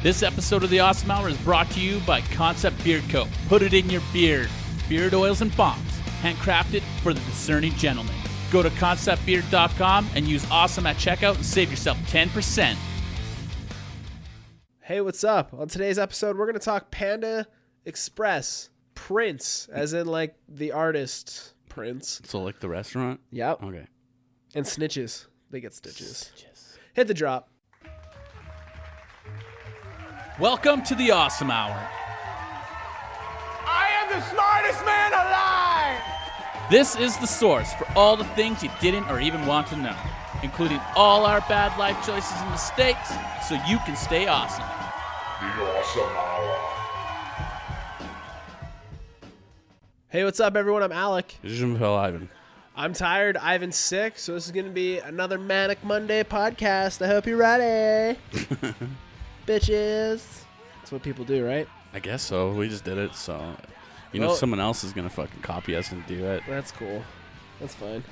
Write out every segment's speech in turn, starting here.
This episode of The Awesome Hour is brought to you by Concept Beard Co. Put it in your beard. Beard oils and bombs, handcrafted for the discerning gentleman. Go to conceptbeard.com and use awesome at checkout and save yourself 10%. Hey, what's up? On today's episode, we're going to talk Panda Express, Prince, as in like the artist Prince. So like the restaurant? Yep. Okay. And Snitches. They get stitches. Hit the drop. Welcome to The Awesome Hour. I am the smartest man alive! This is the source for all the things you didn't or even want to know, including all our bad life choices and mistakes, so you can stay awesome. The Awesome Hour. Hey, what's up, everyone? I'm Alec. Jean-Paul Ivan. I'm tired. Ivan's sick, so this is going to be another Manic Monday podcast. I hope you're ready. Bitches. That's what people do, right? I guess so. We just did it, so Well- someone else is gonna fucking copy us and do it. That's cool. That's fine.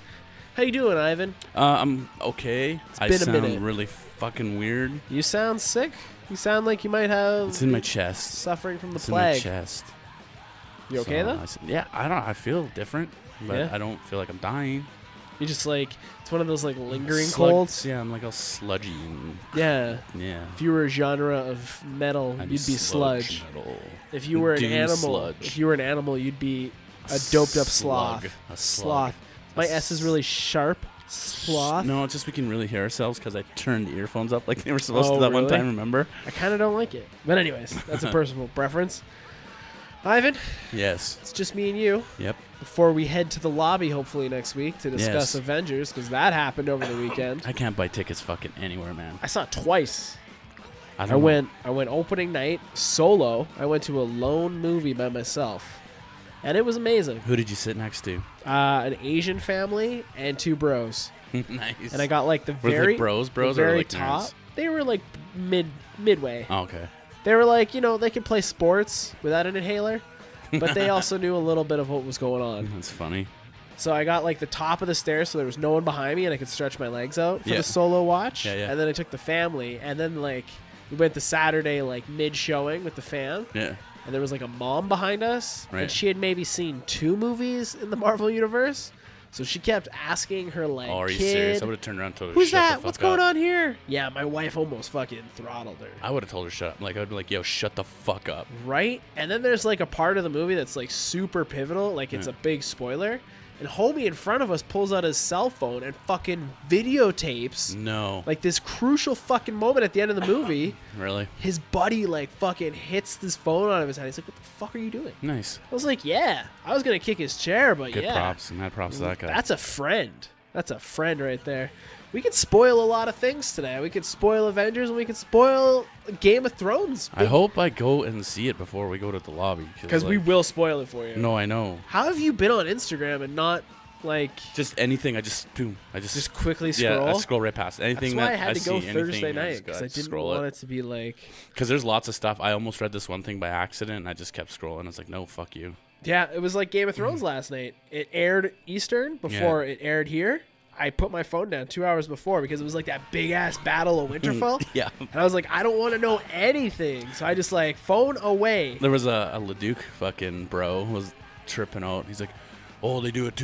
How you doing, Ivan? I'm okay. I been a sound minute. really fucking weird. You sound sick. You sound like you might have It's in my chest. suffering from the It's in my plague. chest. You okay, though? Yeah, I feel different, but Yeah? I don't feel like I'm dying. You just like, it's one of those like lingering Slug- colds. Yeah, I'm like all sludgy and Yeah. yeah. If you were a genre of metal, I'd you'd be sludge. metal. If you were an Doom animal, sludge. if you were an animal, you'd be a doped up sloth. slug. A Sloth. My S is really sharp. Sloth. No, it's just we can really hear ourselves because I turned the earphones up like they were supposed Oh, to that one really? time, remember? I kind of don't like it. But anyways, that's a personal preference. Ivan, Yes. it's just me and you. Yep. Before we head to the lobby, hopefully next week, to discuss Yes. Avengers, because that happened over the weekend. I can't buy tickets fucking anywhere, man. I saw it twice. I I don't know. went opening night solo. I went to a lone movie by myself, and it was amazing. Who did you sit next to? An Asian family and two bros, Nice. and I got like the Were very they bros the or very like top. nerds? They were like midway. Oh, okay. They were like, they could play sports without an inhaler, but they also knew a little bit of what was going on. That's funny. So I got like the top of the stairs, so there was no one behind me, and I could stretch my legs out for Yeah. the solo watch. Yeah, yeah. And then I took the family, and then like we went the Saturday like mid showing with the fam, Yeah. and there was like a mom behind us, Right. and she had maybe seen 2 movies in the Marvel universe, so she kept asking her like, Oh, are you kid, serious? I would have turned around and told her, who's shut the that? fuck What's up. going on here? Yeah, my wife almost fucking throttled her. I would have told her shut up. Like, I would be like, yo, shut the fuck up. Right? And then there's like a part of the movie that's like super pivotal, like it's Yeah. a big spoiler. And homie in front of us pulls out his cell phone and fucking videotapes No. like this crucial fucking moment at the end of the movie. Really? His buddy like fucking hits this phone out of his hand. He's like, "What the fuck are you doing?" Nice. I was like, "Yeah." I was gonna kick his chair, but Good yeah, props. Mad props to that guy. that's a friend. That's a friend right there. We could spoil a lot of things today. We could spoil Avengers and we could spoil Game of Thrones. I hope I go and see it before we go to the lobby. Because we will spoil it for you. No, I know. How have you been on Instagram and not like Just anything. I just quickly yeah, scroll? I scroll right past anything. That's why that I had to go see, Thursday anything, night because I didn't scroll want it to be like. Because there's lots of stuff. I almost read this one thing by accident, and I just kept scrolling. I was like, no, fuck you. Yeah, it was like Game of Thrones last night. It aired Eastern before it aired here. I put my phone down 2 hours before because it was like that big ass battle of Winterfell. Yeah. And I was like, I don't want to know anything. So I just like phone away. There was a Leduc fucking bro was tripping out. He's like, oh, they do it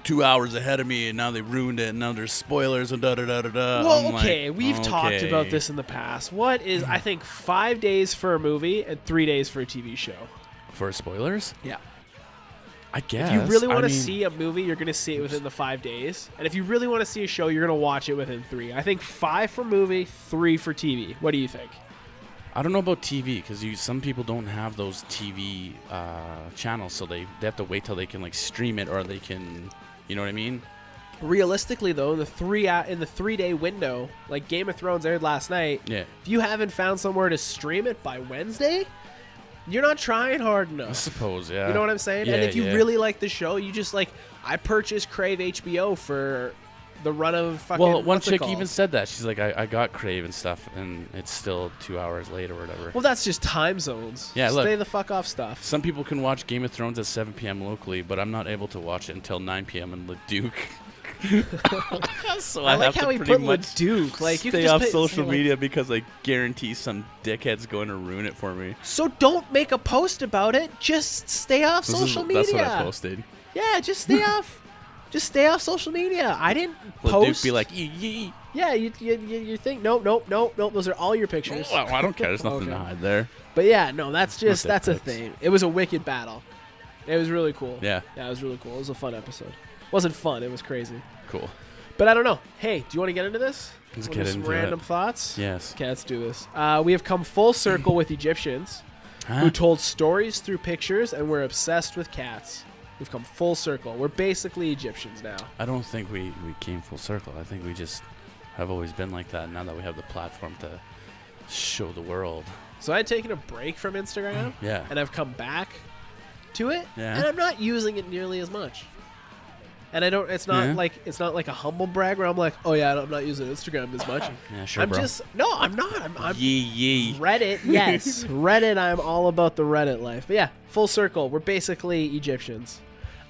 2 hours ahead of me, and now they ruined it, and now there's spoilers and da da da da da. Well, I'm okay, like, we've talked okay. about this in the past. What is, I think, 5 days for a movie and 3 days for a TV show? For spoilers. Yeah. I guess. If you really want to I mean, see a movie, you're going to see it within the 5 days. And if you really want to see a show, you're going to watch it within 3. I think 5 for movie, 3 for TV. What do you think? I don't know about TV because some people don't have those TV channels, so they have to wait till they can like stream it or they can, you know what I mean? Realistically, though, in the 3-day window, like Game of Thrones aired last night, Yeah. if you haven't found somewhere to stream it by Wednesday, you're not trying hard I enough. suppose, yeah. You know what I'm saying? Yeah, And if you yeah. really like the show, you just like, I purchased Crave HBO for the run of fucking. Well, one what's it chick called? even said that. She's like, I got Crave and stuff, and it's still 2 hours late or whatever. Well, that's just time zones. Yeah, Stay look. the fuck off stuff. Some people can watch Game of Thrones at 7 p.m. locally, but I'm not able to watch it until 9 p.m. in Leduc. So I like have how to he pretty put much Leduc. Like you can stay just off say, social like, media because I guarantee some dickhead's going to ruin it for me. So don't make a post about it. Just stay off social media. That's what I posted. Yeah, just stay off. Just stay off social media. I didn't Let post. Duke be like, yee. Yeah, you think nope. Those are all your pictures. Oh, I don't care. There's nothing Okay. to hide there. But yeah, no, that's Not that a pics. thing. It was a wicked battle. It was really cool. Yeah. it was really cool. It was a fun episode. Wasn't fun. It was crazy. Cool. But I don't know. Hey, do you want to get into this? Let's Wanna get do some into random it. thoughts. Yes. Okay, let's do this. We have come full circle with Egyptians who told stories through pictures and were obsessed with cats. We've come full circle. We're basically Egyptians now. I don't think we came full circle. I think we just have always been like that. Now that we have the platform to show the world. So I had taken a break from Instagram. Yeah. And I've come back to it. Yeah. And I'm not using it nearly as much. And I don't. It's not like a humble brag where I'm like, oh yeah, I'm not using Instagram as much. Yeah, sure, I'm bro. just I'm not. I'm Yee. Reddit. Yes, Reddit. I'm all about the Reddit life. But yeah, full circle. We're basically Egyptians.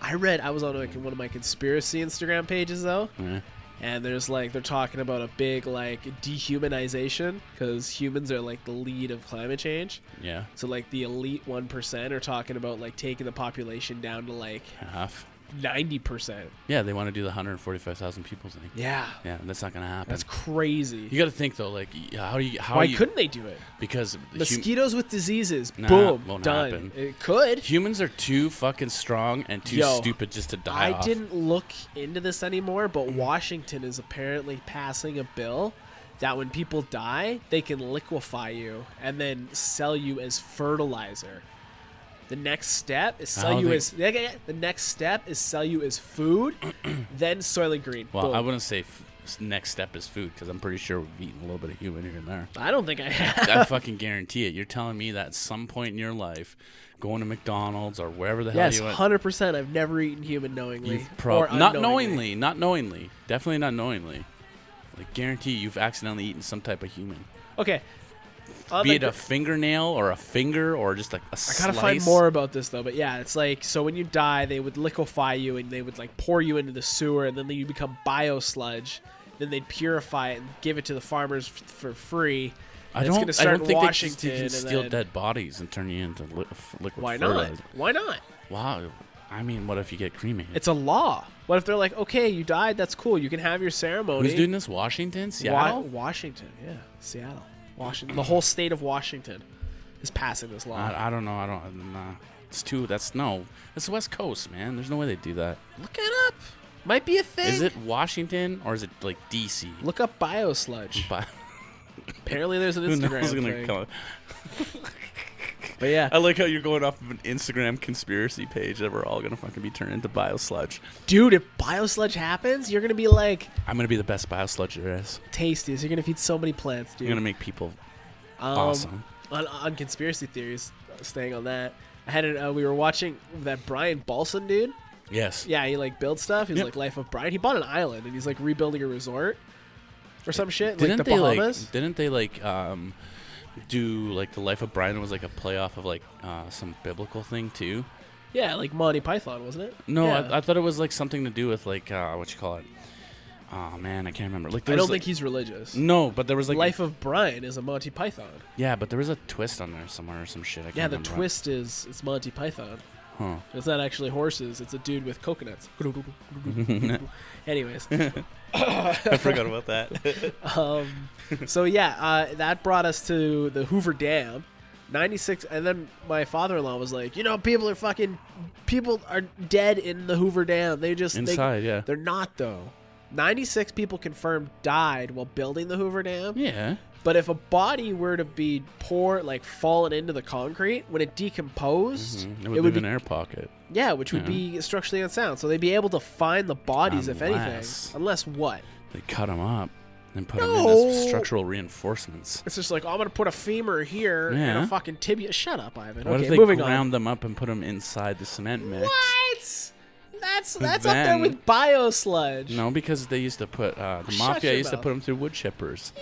I was on like one of my conspiracy Instagram pages though. Yeah. And there's like they're talking about a big like dehumanization because humans are like the lead of climate change. Yeah. So like the elite 1% are talking about like taking the population down to like Half. 90%. Yeah, they want to do the 145,000 people thing. Yeah. Yeah, that's not gonna happen. That's crazy. You got to think though, like how Why you, couldn't they do it? because Mosquitoes with diseases. Nah, Boom. won't Done. happen. It could. humans are too fucking strong and too Yo, stupid just to die I off. didn't look into this anymore, but Washington is apparently passing a bill that when people die, they can liquefy you and then sell you as fertilizer. The next step is sell you as food, then Soylent Green. Well, Boom. I wouldn't say next step is food because I'm pretty sure we've eaten a little bit of human here and there. I don't think I have. I fucking guarantee it. You're telling me that at some point in your life, going to McDonald's or wherever the hell Yes, you went, 100%. I've never eaten human knowingly. you've Or not unknowingly. knowingly, definitely not knowingly. Like guarantee you've accidentally eaten some type of human, Okay. be it a fingernail or a finger or just like a I slice. gotta find more about this though, but yeah, it's like so when you die, they would liquefy you and they would like pour you into the sewer, and then you become bio-sludge. Then they'd purify it and give it to the farmers for free. I It's gonna don't start in think Washington they can and steal then- dead bodies and turn you into liquid Why not? fertilizer. Why not? Wow. I mean, what if you get cremated? It's a law. What if they're like, okay, you died, that's cool, you can have your ceremony. Who's doing this? Washington? Seattle? Washington, yeah, Seattle, Washington. The whole state of Washington is passing this law. I don't know. Nah. It's too. That's the West Coast, man. There's no way they do that. Look it up. Might be a thing. Is it Washington or is it like DC? Look up bio-sludge. Apparently, there's an Who Instagram knows thing. gonna come? But yeah, I like how you're going off of an Instagram conspiracy page that we're all gonna fucking be turned into biosludge. dude, if bio-sludge happens, you're gonna be like I'm gonna be the best biosludge there is. tastiest. You're gonna feed so many plants, dude. You're gonna make people awesome. On conspiracy theories, staying on that, I had we were watching that Brian Balson dude. Yes. Yeah, he like builds stuff. He's Yep. like Life of Brian. He bought an island and he's like rebuilding a resort or some shit. Didn't like the they Bahamas. Didn't they do like the Life of Brian was like a playoff of like some biblical thing too? Yeah, like Monty Python, wasn't it? No, Yeah. I thought it was like something to do with like what you call it. Oh man, I can't remember. Like I there don't was, think like, he's religious. No, but there was like Life of Brian is a Monty Python. yeah, but there was a twist on there somewhere or some shit. I can't Yeah, the remember. twist is it's Monty Python. Huh. It's not actually horses. It's a dude with coconuts. Anyways, I forgot about that. so yeah, that brought us to the Hoover Dam. 96, and then my father-in-law was like, people are dead in the Hoover Dam. They just Inside, yeah. They're not though. 96 people confirmed died while building the Hoover Dam. Yeah. But if a body were to be fallen into the concrete, when it decomposed, It would leave an air pocket. yeah, which would be structurally unsound. So they'd be able to find the bodies, if anything. Unless- Unless what? They cut them up and put them in No. as structural reinforcements. It's just like, I'm going to put a femur here and Yeah. a fucking tibia. Shut up, Ivan. What okay, if they moving ground on. them up and put them inside the cement mix? What? That's up there Then- with bio-sludge. No, because they used to put the Shut mafia your used to mouth. put them through wood chippers.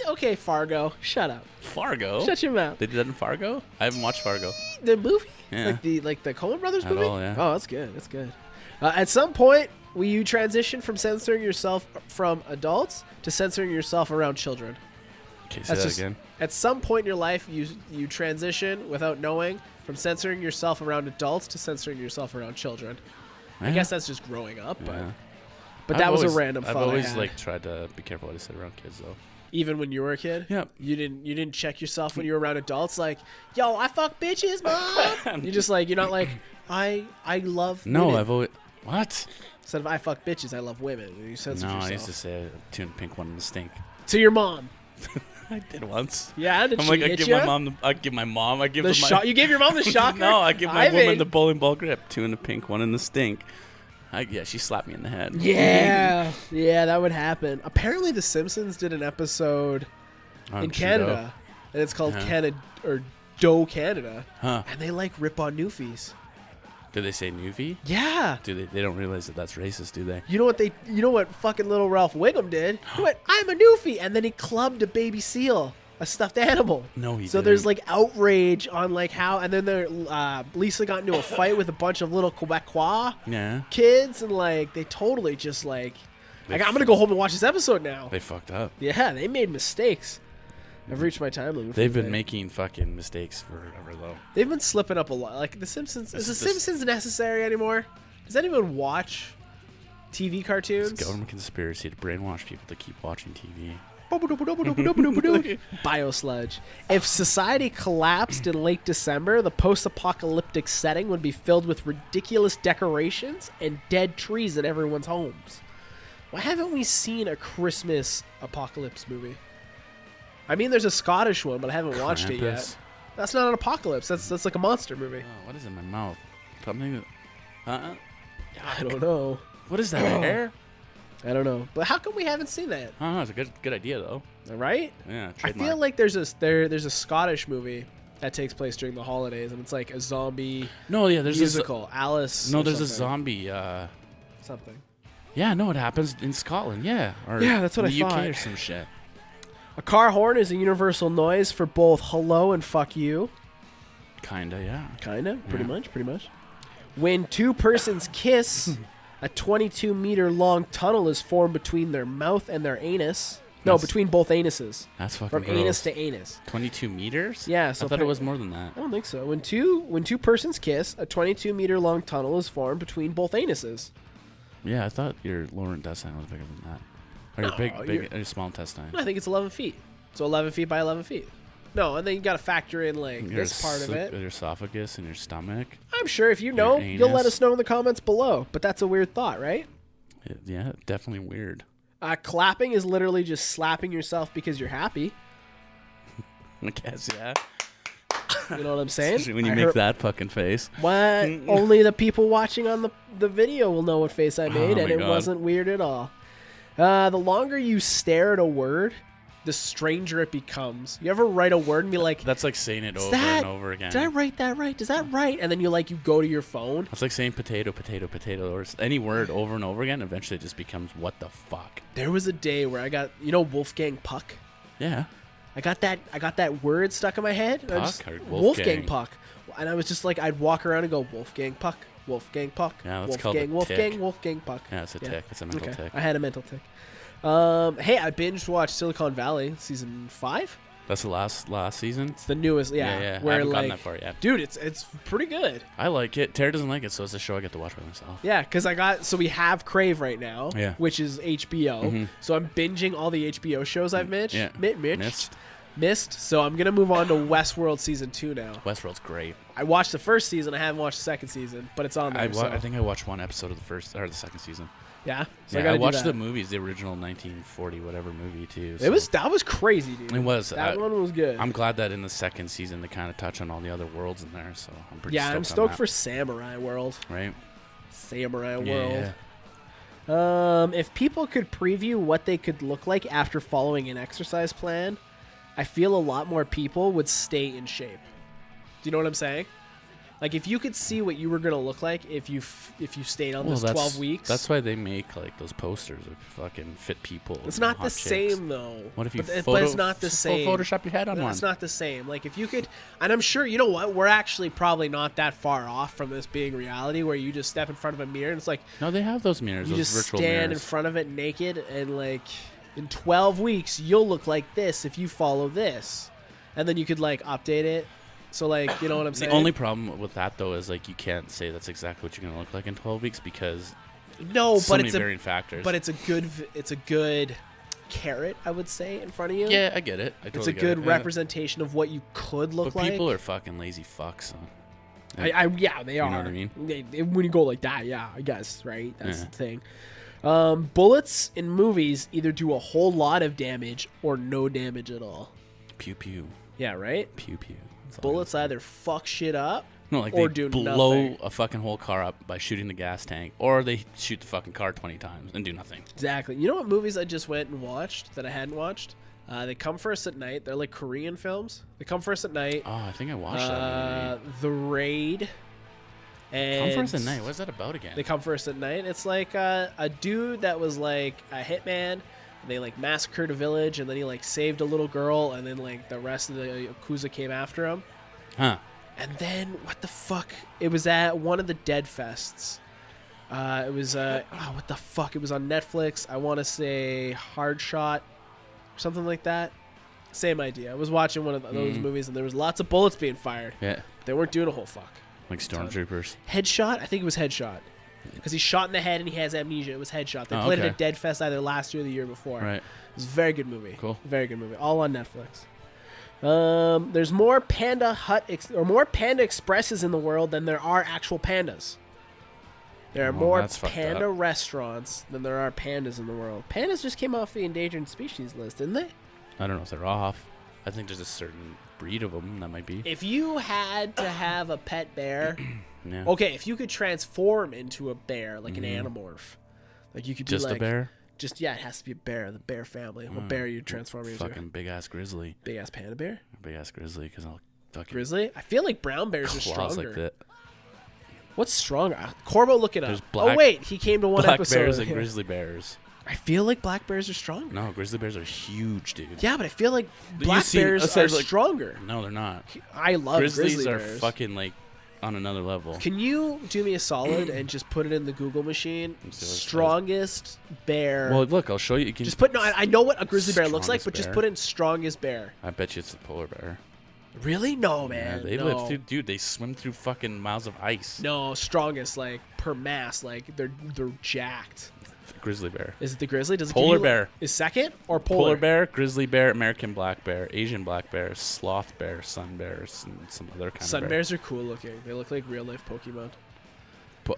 Okay, Fargo. Shut up. Fargo. Shut your mouth. They did that in Fargo. I haven't watched Fargo. The movie? Yeah. Like the Coen Brothers At movie? all, yeah. Oh, that's good. That's good. At some point, will you transition from censoring yourself from adults to censoring yourself around children? Okay, say that again. At some point in your life, you transition without knowing from censoring yourself around adults to censoring yourself around children. I guess that's just growing up, but that was a random thought. I've always like tried to be careful what I said around kids, though. Even when you were a kid? Yeah. You didn't check yourself when you were around adults, like, yo, I fuck bitches, mom. You're not like, I love women. I've always what? Instead of I fuck bitches, I love women. You censored yourself. I used to say two in pink, one in the stink. To your mom. I did once. Yeah, did I'm she like, hit I give you? my mom. I give my mom. I give the her shot. You gave your mom the shocker. No, I give my woman the bowling ball grip. Two in the pink, one in the stink. She slapped me in the head. Yeah, yeah, that would happen. Apparently, The Simpsons did an episode in Canada, and it's called Canada or Doe Canada, and they like rip on Newfies. Do they say Newfie? Yeah. Do they don't realize that that's racist, do they? You know what fucking little Ralph Wiggum did? He went, I'm a Newfie, and then he clubbed a baby seal, a stuffed animal. No, he So didn't. there's like outrage on like how, and then Lisa got into a fight with a bunch of little Quebecois kids, and like they totally just like I'm gonna go home and watch this episode now. They fucked up. Yeah, they made mistakes. I've reached my time limit. They've been making fucking mistakes forever, though. They've been slipping up a lot. Like The Simpsons. Is The Simpsons necessary anymore? Does anyone watch TV cartoons? It's a government conspiracy to brainwash people to keep watching TV. Biosludge. If society collapsed in late December, the post-apocalyptic setting would be filled with ridiculous decorations and dead trees in everyone's homes. Why haven't we seen a Christmas apocalypse movie? I mean, there's a Scottish one, but I haven't watched it yet. That's not an apocalypse. That's like a monster movie. Oh, what is in my mouth? Something that... I don't know. What is that, hair? I don't know. But how come we haven't seen that? I don't know. It's a good idea, though. Right? Yeah, I feel like there's a Scottish movie that takes place during the holidays, and it's like a zombie there's musical. Alice. No, there's a zombie... something. Yeah, no, it happens in Scotland, yeah. Or yeah, that's what I in the thought. UK or some shit. A car horn is a universal noise for both hello and fuck you. Kinda, yeah. Kinda? Pretty much. When two persons kiss, a 22-meter long tunnel is formed between their mouth and their anus. No, between both anuses. That's fucking From gross. anus to anus. 22 meters? Yeah. So I thought it was more than that. I don't think so. When two persons kiss, a 22-meter long tunnel is formed between both anuses. Yeah, I thought your lower intestine was bigger than that. Or your your small intestine. I think it's 11 feet. So 11 feet by 11 feet. No, and then you got to factor in like this part of it. Your esophagus and your stomach. I'm sure if you know, you'll let us know in the comments below. But that's a weird thought, right? Yeah, definitely weird. Clapping is literally just slapping yourself because you're happy. I guess, yeah. You know what I'm saying? Especially when you make that fucking face. What? Only the people watching on the video will know what face I made, and it wasn't weird at all. The longer you stare at a word, the stranger it becomes. You ever write a word and be like... That's like saying it over and over again. Did I write that right? Does that right? And then you go to your phone. It's like saying potato, potato, potato, or any word over and over again. Eventually it just becomes what the fuck. There was a day where I got... You know Wolfgang Puck? Yeah. I got that word stuck in my head. Puck or Wolfgang Puck. And I was just like, I'd walk around and go, Wolfgang Puck. Wolfgang Puck. Yeah, that's called a tick. Wolfgang Puck. Yeah, it's a tick. It's a mental tick. I had a mental tick. Hey, I binge watched Silicon Valley season 5. That's the last season. It's the newest. Yeah. Where I haven't gotten that far yet. Dude, it's pretty good. I like it. Tara doesn't like it, so it's a show I get to watch by myself. Yeah, because we have Crave right now, which is HBO. Mm-hmm. So I'm binging all the HBO shows I've missed. So I'm gonna move on to Westworld season 2 now. Westworld's great. I watched the first season. I haven't watched the second season, but it's on there. I think I watched one episode of the first or the second season. Yeah. So I watched the movies, the original 1940 whatever movie too. So. That was crazy, dude. It was. That one was good. I'm glad that in the second season they kind of touch on all the other worlds in there. So I'm pretty. I'm stoked for Samurai World. Right. Samurai World. If people could preview what they could look like after following an exercise plan, I feel a lot more people would stay in shape. Do you know what I'm saying? Like if you could see what you were gonna look like if you stayed on this 12 weeks. That's why they make like those posters of fucking fit people. It's and not hot the chicks. same though. What if you but it's not the same. Photoshop your head on one? It's not the same. Like if you could, and I'm sure you know what, we're actually probably not that far off from this being reality, where you just step in front of a mirror and it's like No, they have those mirrors. you those just virtual stand mirrors. in front of it naked, and like in 12 weeks you'll look like this if you follow this, and then you could like update it. So like, you know what I'm saying? The only problem with that though is like you can't say that's exactly what you're gonna look like in 12 weeks because no, so but many it's varying factors. But it's a good carrot, I would say, in front of you. Yeah, I get it. I It's totally a get good it. representation of what you could look But like. people are fucking lazy fucks. So. Yeah, they are. You know what I mean? When you go like that, yeah, I guess, right? That's Yeah. the thing. Bullets in movies either do a whole lot of damage or no damage at all. Pew pew. Yeah, right? Pew pew. That's all Bullets either fuck shit up No, like or they do blow nothing. a fucking whole car up by shooting the gas tank, or they shoot the fucking car 20 times and do nothing. Exactly. You know what movies I just went and watched that I hadn't watched? They Come First at Night. They're like Korean films. They Come First at Night. Oh, I think I watched that movie. The Raid. And Come First at Night. What's that about again? They Come First at Night. It's like a dude that was like a hitman. And they like massacred a village, and then he like saved a little girl, and then like the rest of the Yakuza came after him. Huh. And then what the fuck? It was at one of the Dead Fests. It was what the fuck? It was on Netflix. I want to say Hard Shot, or something like that. Same idea. I was watching one of those movies, and there was lots of bullets being fired. Yeah. They weren't doing a whole fuck. Like Stormtroopers. Headshot? I think it was Headshot. Because he's shot in the head and he has amnesia. It was Headshot. They played it okay. at Dead Fest either last year or the year before. Right. It was a very good movie. Cool. Very good movie. All on Netflix. There's more Panda more Panda Expresses in the world than there are actual pandas. There are more that's fucked panda up. restaurants than there are pandas in the world. Pandas just came off the endangered species list, didn't they? I don't know if they're off. I think there's a certain breed of them that might be. If you had to have a pet bear, Yeah. okay, if you could transform into a bear, like an animorph, like you could Just be like a bear? Just it has to be a bear, the bear family. What bear you transform into? Fucking big ass grizzly. Big ass panda bear, Big ass grizzly, because I'll fucking grizzly. I feel like brown bears are claws stronger. like that. What's stronger? Corbo, look it up. There's Oh black- wait, he came to one Black episode. bears and grizzly bears. I feel like black bears are stronger. No, grizzly bears are huge, dude. Yeah, but I feel like black seen- bears I said, are like- stronger. No, they're not. I love Grizzlies grizzly are bears. fucking like on another level. Can you do me a solid and just put it in the Google machine? see what it says. Strongest bear. Well, look, I'll show you. You can just put no. I know what a grizzly bear looks like, Strongest but just bear? put in strongest bear. I bet you it's the polar bear. Really? No, Yeah, man. they no. live through, dude. They swim through fucking miles of ice. No, strongest like per mass, like they're jacked. Grizzly bear. Is it the grizzly? Does it Polar give you, bear. is second or polar? Polar bear, grizzly bear, American black bear, Asian black bear, sloth bear, sun bears, and some other kind Sun of bear. bears are cool looking. They look like real life Pokemon.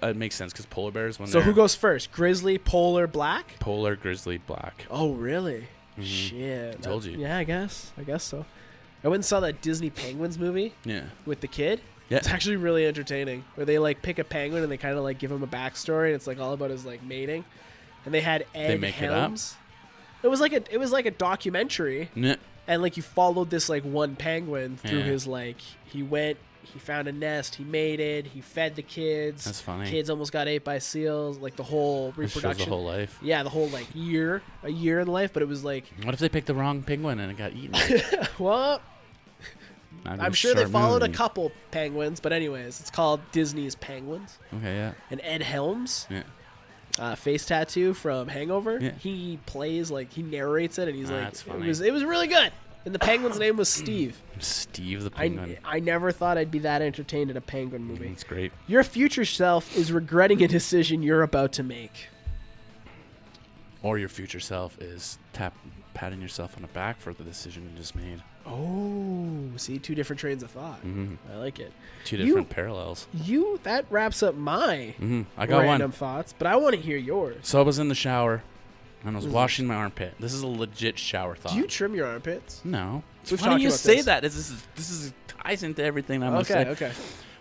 It makes sense because polar bears when So they're who goes first? Grizzly, polar, black? polar, grizzly, black. Oh, really? Shit. Told you. Yeah, I guess so. I went and saw that Disney Penguins movie Yeah. with the kid. Yeah. It's actually really entertaining. Where they like pick a penguin and they kind of like give him a backstory. And it's like all about his like mating. And they had Ed make it up? Helms. It was like a documentary, Yeah. and like you followed this like one penguin through Yeah. his like he found a nest, he mated, he fed the kids. That's funny. Kids almost got ate by seals, like the whole It shows reproduction. the whole life. Yeah, the whole like a year in life, but it was like, What if they picked the wrong penguin and it got eaten? well, I'm sure they followed a couple penguins, but anyways, it's called Disney's Penguins. Okay, yeah. And Ed Helms, Yeah. face tattoo from Hangover. Yeah. He plays like he narrates it, and he's like, That's funny. it was really good. And the penguin's name was Steve. Steve the penguin. I never thought I'd be that entertained at a penguin movie. It's great. Your future self is regretting a decision you're about to make. Or your future self is patting yourself on the back for the decision you just made. Oh, see, two different trains of thought. Mhm. I like it. Two different parallels. That wraps up my I got random one. thoughts, but I want to hear yours. So I was in the shower and I was washing my armpit. This is a legit shower thought. Do you trim your armpits? No. We've Why do talked you about say this. that? This is ties into everything I'm gonna say. Okay.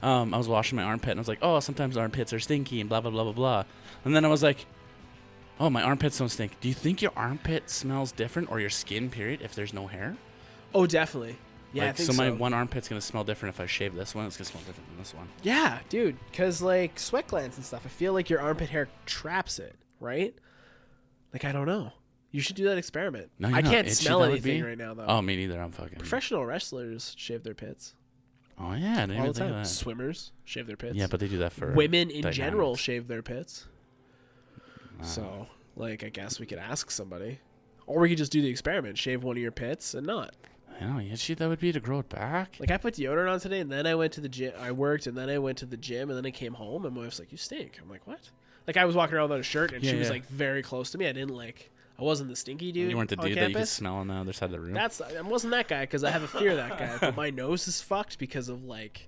I was washing my armpit and I was like, oh, sometimes armpits are stinky and blah blah blah blah blah. And then I was like, oh, my armpits don't stink. Do you think your armpit smells different or your skin period if there's no hair? Oh, definitely. Yeah, I like, think so my so. one armpit's gonna smell different if I shave this one. It's gonna smell different than this one. Yeah, dude, because like sweat glands and stuff, I feel like your armpit hair traps it, right? Like, I don't know. You should do that experiment. No, you I know how can't itchy smell that would anything be? right now, though. Oh, me neither. I'm fucking. Professional wrestlers shave their pits Oh yeah, I didn't all even the think time. of that. Swimmers shave their pits. Yeah, but they do that for women in dynamics. general shave their pits. So, like, I guess we could ask somebody, or we could just do the experiment: shave one of your pits and not. I know, yeah, shit, that would be to grow it back. Like, I put deodorant on today, and then I went to the gym. I worked, and then I went to the gym, and then I came home, and my wife's like, "You stink." I'm like, "What?" Like, I was walking around without a shirt, and Yeah, she was yeah. like very close to me. I wasn't the stinky dude. You weren't the on dude that you could campus. smell on the other side of the room. I wasn't that guy because I have a fear of that guy. But my nose is fucked because of like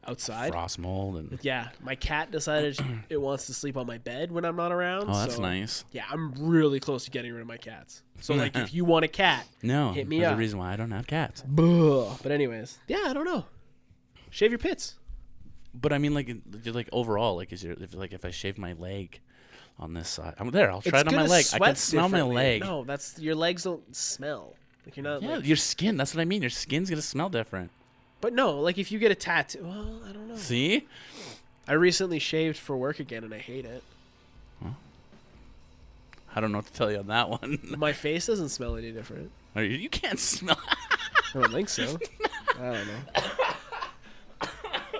outside. Frost mold and. Yeah, my cat decided it wants to sleep on my bed when I'm not around. Oh, that's so, nice. Yeah, I'm really close to getting rid of my cats. So like, if you want a cat, No, hit me there's up. a reason why I don't have cats. But anyways, yeah, I don't know. Shave your pits. But I mean, like overall, like if I shave my leg on this side, I'm there. I'll try it on my gonna leg. I can sweat smell my differently. leg. No, that's your legs don't smell. Like you're not. Yeah, like, your skin. That's what I mean. Your skin's gonna smell different. but no, like if you get a tattoo, well, I don't know. See? I recently shaved for work again, and I hate it. I don't know what to tell you on that one. My face doesn't smell any different. You can't smell. I don't think so. I don't know.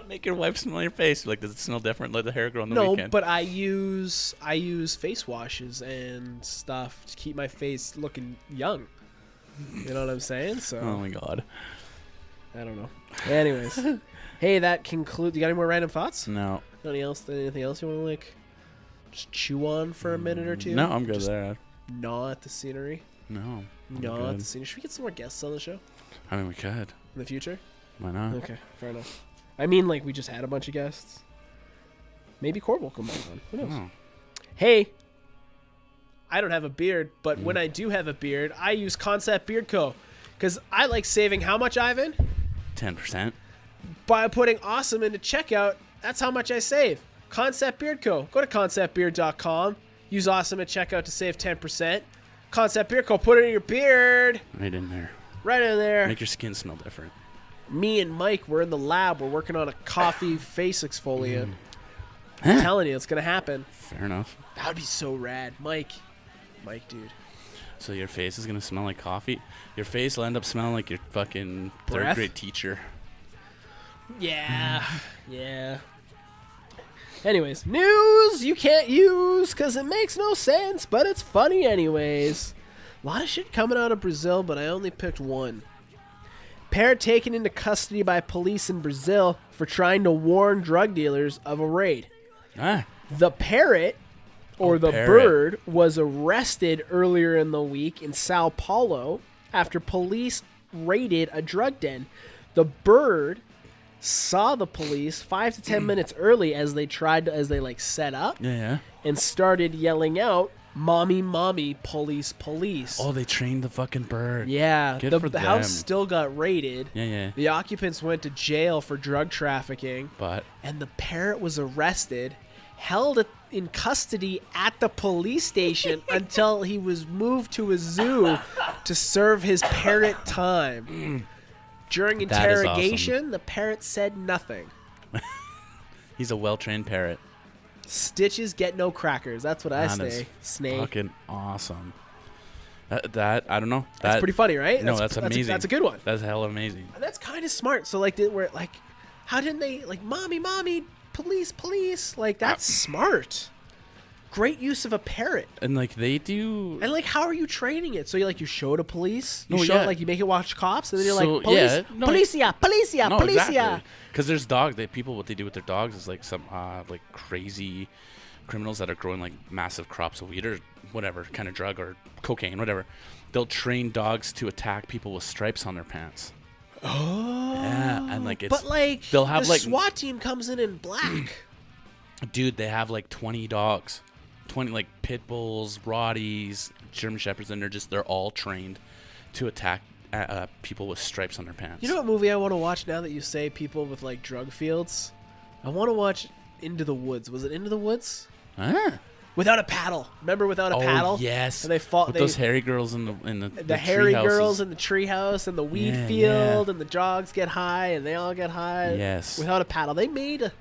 Make your wife smell your face. Like, does it smell different? Let the hair grow on the No, weekend. but I use face washes and stuff to keep my face looking young. You know what I'm saying? So Oh my god. I don't know. Anyways, hey, that concludes. You got any more random thoughts? No. Anything else you want to like just chew on for a minute or two? No, I'm good Just there. gnaw at the scenery. No. I'm Gnaw at good. the scenery. Should we get some more guests on the show I mean, we could. in the future? Why not? Okay, fair enough. I mean, like we just had a bunch of guests. Maybe Corb will come back on. Who knows? Oh. Hey, I don't have a beard, but when I do have a beard, I use Concept Beard Co. Because I like saving how much, Ivan? 10%. By putting awesome into checkout, that's how much I save. Concept Beard Co. Go to conceptbeard.com. Use awesome at checkout to save 10%. Concept Beard Co. Put it in your beard. Right in there. Right in there. Make your skin smell different. Me and Mike, we're in the lab. We're working on a coffee face exfoliant. I'm telling you, it's going to happen. Fair enough. That would be so rad. Mike, dude. So your face is gonna smell like coffee. Your face will end up smelling like your fucking Breath? third grade teacher. Yeah. Yeah. Anyways, news you can't use because it makes no sense, but it's funny anyways. A lot of shit coming out of Brazil, but I only picked one. Parrot taken into custody by police in Brazil for trying to warn drug dealers of a raid. Ah. The parrot, or the parrot. bird, was arrested earlier in the week in Sao Paulo after police raided a drug den. The bird saw the police 5 to 10 minutes early as they set up Yeah. and started yelling out, "Mommy, mommy, police, police." Oh, they trained the fucking bird. Yeah, Good for the house them. still got raided. Yeah. The occupants went to jail for drug trafficking. But And the parrot was arrested, held in custody at the police station until he was moved to a zoo to serve his parrot time. During That is interrogation, the parrot said nothing. he's a well-trained parrot. Stitches get no crackers. That's what I That is say. Snake. Fucking awesome. That I don't know. That's pretty funny, right? No, that's amazing. That's a good one. That's hella amazing. And that's kind of smart. So how didn't they mommy, mommy, police, police? Like that's smart. Great use of a parrot. And like they do. And how are you training it? So you show to police. You No, show yeah. it, you make it watch cops, and then you're So, like, police, yeah, no, policia, policia, No, policia. exactly. Because there's dogs. What they do with their dogs is like some like crazy criminals that are growing like massive crops of weed or whatever kind of drug or cocaine, whatever. They'll train dogs to attack people with stripes on their pants. Oh. Yeah, and like it's. But they'll have the like SWAT team comes in black. dude, they have like 20 dogs, 20 like pit bulls, Rotties, German shepherds, and they're all trained to attack people with stripes on their pants. You know what movie I want to watch now that you say people with drug fields? I want to watch Into the Woods. Was it Into the Woods? Ah. Without a Paddle. Remember Without a Paddle? Yes. And they fought with those hairy girls in the hairy tree girls houses. in the treehouse and the weed field and the dogs get high and they all get high. Yes. Without a Paddle. They made that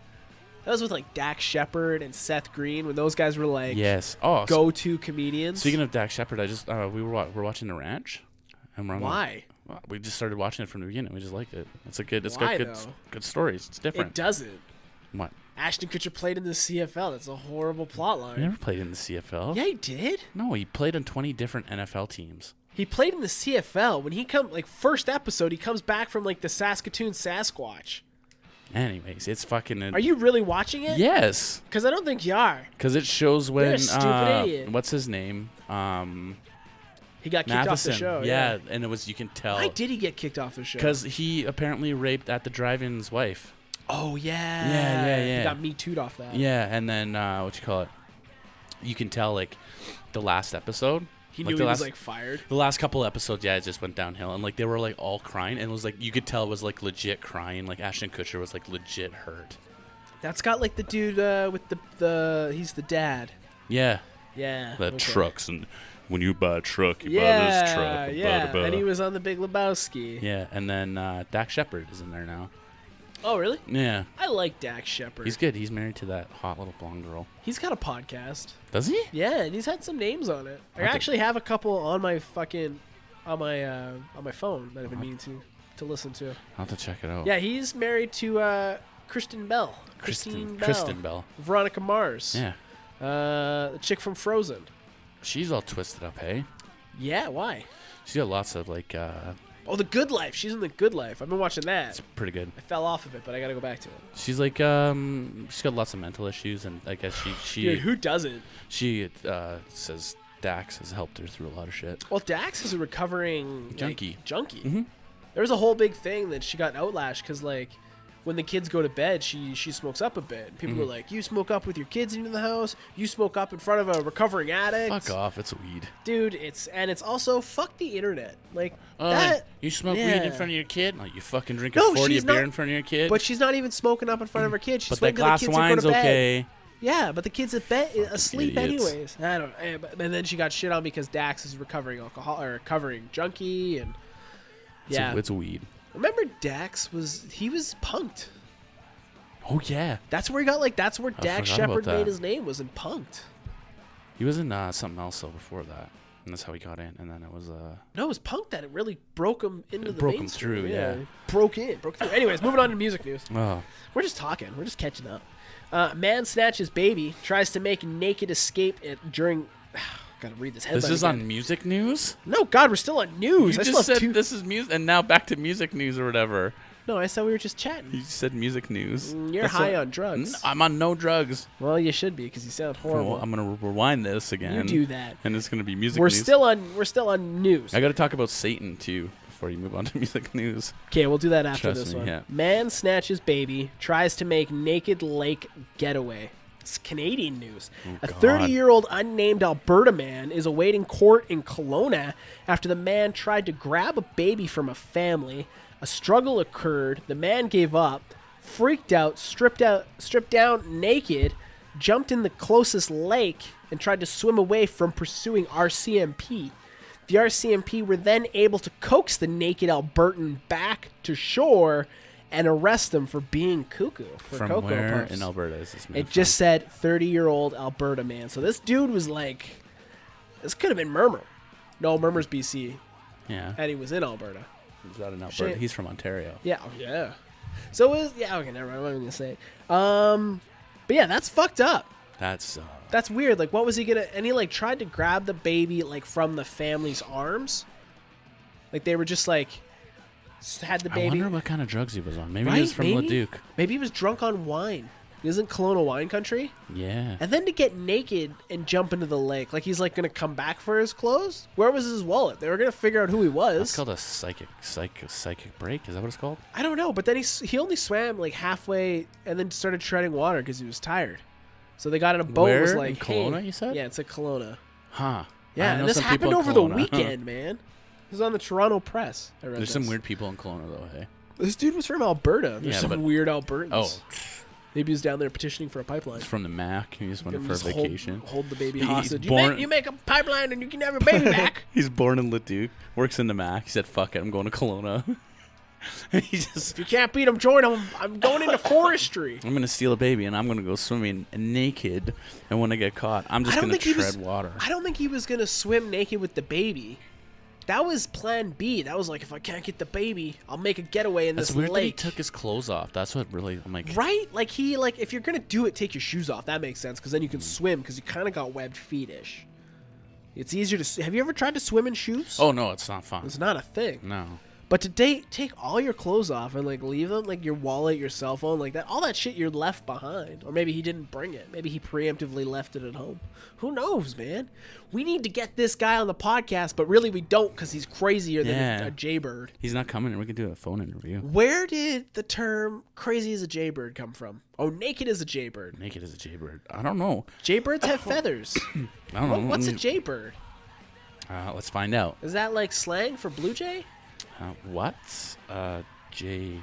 was with like Dax Shepard and Seth Green when those guys were like go-to comedians. Speaking of Dax Shepard, I just we're watching The Ranch. And we're Why? We just started watching it from the beginning. We just liked it. It's Why, got good stories. It's different. It doesn't. What? Ashton Kutcher played in the CFL. That's a horrible plot line. He never played in the CFL. Yeah, he did. No, he played on 20 different NFL teams. He played in the CFL. When he first episode, he comes back from like the Saskatoon Sasquatch. Anyways, it's fucking. Are you really watching it? Yes. Because I don't think you are. Because it shows when. You're a stupid idiot. What's his name? He got kicked off the show. Yeah, and it was, you can tell. Why did he get kicked off the show? Because he apparently raped at the drive-in's wife. Oh, yeah. Yeah. He got Me Too'd off that. Yeah, and then, you can tell, like, the last episode. He knew he was, like, fired. The last couple episodes, it just went downhill. And, like, they were, like, all crying. And it was, like, you could tell it was, like, legit crying. Like, Ashton Kutcher was, like, legit hurt. That's got, like, the dude with he's the dad. Yeah. Yeah. That trucks and... When you buy a truck, you buy this truck. Yeah, and he was on The Big Lebowski. Yeah, and then Dax Shepard is in there now. Oh, really? Yeah. I like Dax Shepard. He's good. He's married to that hot little blonde girl. He's got a podcast. Does he? Yeah, and he's had some names on it. I actually have a couple on my fucking on my phone that I've been meaning to listen to. I'll have to check it out. Yeah, he's married to Kristen Bell. Kristen Bell. Veronica Mars. Yeah. The chick from Frozen. She's all twisted up, hey? Yeah, why? She's got lots of, like... Oh, The Good Life. She's in The Good Life. I've been watching that. It's pretty good. I fell off of it, but I got to go back to it. She's like, she's got lots of mental issues, and I guess she Dude, who doesn't? She says Dax has helped her through a lot of shit. Well, Dax is a recovering... junkie. Mm-hmm. There was a whole big thing that she got outlashed because, like... When the kids go to bed, she smokes up a bit. People were like, you smoke up with your kids into the house? You smoke up in front of a recovering addict? Fuck off, it's weed. Dude, it's also, fuck the internet. Like, you smoke weed in front of your kid? Like, you fucking drink a 40 of beer in front of your kid? But she's not even smoking up in front of her kids. She's but that glass of wine's okay. Yeah, but the kid's asleep anyways. I don't know. And then she got shit on because Dax is recovering recovering junkie, and it's weed. Remember Dax was punked. Oh yeah. That's where he got that's where Dax Shepard made his name, was in Punked. He was in something else though before that. And that's how he got in. And then it was No, it was Punked that it really broke him into the mainstream. Him through, yeah. Broke through. Anyways, moving on to music news. Oh. We're just talking. We're just catching up. Man snatches baby, tries to make naked escape during gotta read this headline. This is again. On music news? No, God, we're still on news. You just said this is music, and now back to music news or whatever. No, I said we were just chatting. You said music news. You're high on drugs. I'm on no drugs. Well, you should be because you sound horrible. Well, I'm gonna rewind this again. You do that, and it's gonna be music. We're news. still on news. I gotta talk about Satan too before you move on to music news. Okay, we'll do that after Trust this me, one. Yeah. Man snatches baby, tries to make naked lake getaway. It's Canadian news. A 30-year-old unnamed Alberta man is awaiting court in Kelowna after the man tried to grab a baby from a family. A struggle occurred. The man gave up, freaked out, stripped down naked, jumped in the closest lake, and tried to swim away from pursuing RCMP. The RCMP were then able to coax the naked Albertan back to shore and arrest them for being cuckoo. From Cocoa where Puffs. in Alberta is this man? It just said 30-year-old Alberta man. So this dude was like, this could have been Murmur. No, Murmur's BC. Yeah. And he was in Alberta. He's not in Alberta. He's from Ontario. Yeah. Oh, yeah. So it was, okay, never mind. I'm not even going to say it. But yeah, that's fucked up. That's weird. Like, what was he going to, and he like tried to grab the baby like from the family's arms. Like they were just like, had the baby. I wonder what kind of drugs he was on. Maybe he was from Leduc. Maybe he was drunk on wine. Isn't Kelowna wine country? Yeah. And then to get naked and jump into the lake, like he's like gonna come back for his clothes. Where was his wallet? They were gonna figure out who he was. That's called a psychic break. Is that what it's called? I don't know. But then he only swam like halfway and then started treading water because he was tired. So they got in a boat. Where? Was like, in Kelowna, you said? Yeah, it's like Kelowna. Huh. Yeah, and this happened over the weekend, man. This was on the Toronto Press. There's some weird people in Kelowna, though, hey? This dude was from Alberta. There's some weird Albertans. Oh. Maybe he was down there petitioning for a pipeline. He's from the Mac. He just went Gonna for a just vacation. Hold the baby He's hostage. born- You make a pipeline and you can have your baby back. He's born in Leduc. Works in the Mac. He said, "Fuck it, I'm going to Kelowna." He just. If you can't beat them, join them. I'm going into forestry. I'm gonna steal a baby and I'm gonna go swimming naked. And when I get caught, I'm just gonna tread water. I don't think he was gonna swim naked with the baby. That was Plan B. That was like, if I can't get the baby, I'll make a getaway in That's this weird that he lake. took his clothes off. That's what really I'm like. Right? Like if you're gonna do it, take your shoes off. That makes sense because then you can swim because you kind of got webbed feet-ish. It's easier to. Have you ever tried to swim in shoes? Oh no, it's not fun. It's not a thing. No. But to take all your clothes off and like leave them, like your wallet, your cell phone, like that, all that shit you're left behind. Or maybe he didn't bring it. Maybe he preemptively left it at home. Who knows, man? We need to get this guy on the podcast, but really we don't because he's crazier than a jaybird. He's not coming, and we can do a phone interview. Where did the term "crazy as a jaybird" come from? Oh, naked as a jaybird. Naked as a jaybird. I don't know. Jaybirds have feathers. I don't know. What's a jaybird? Let's find out. Is that like slang for blue jay? What's a jaybird?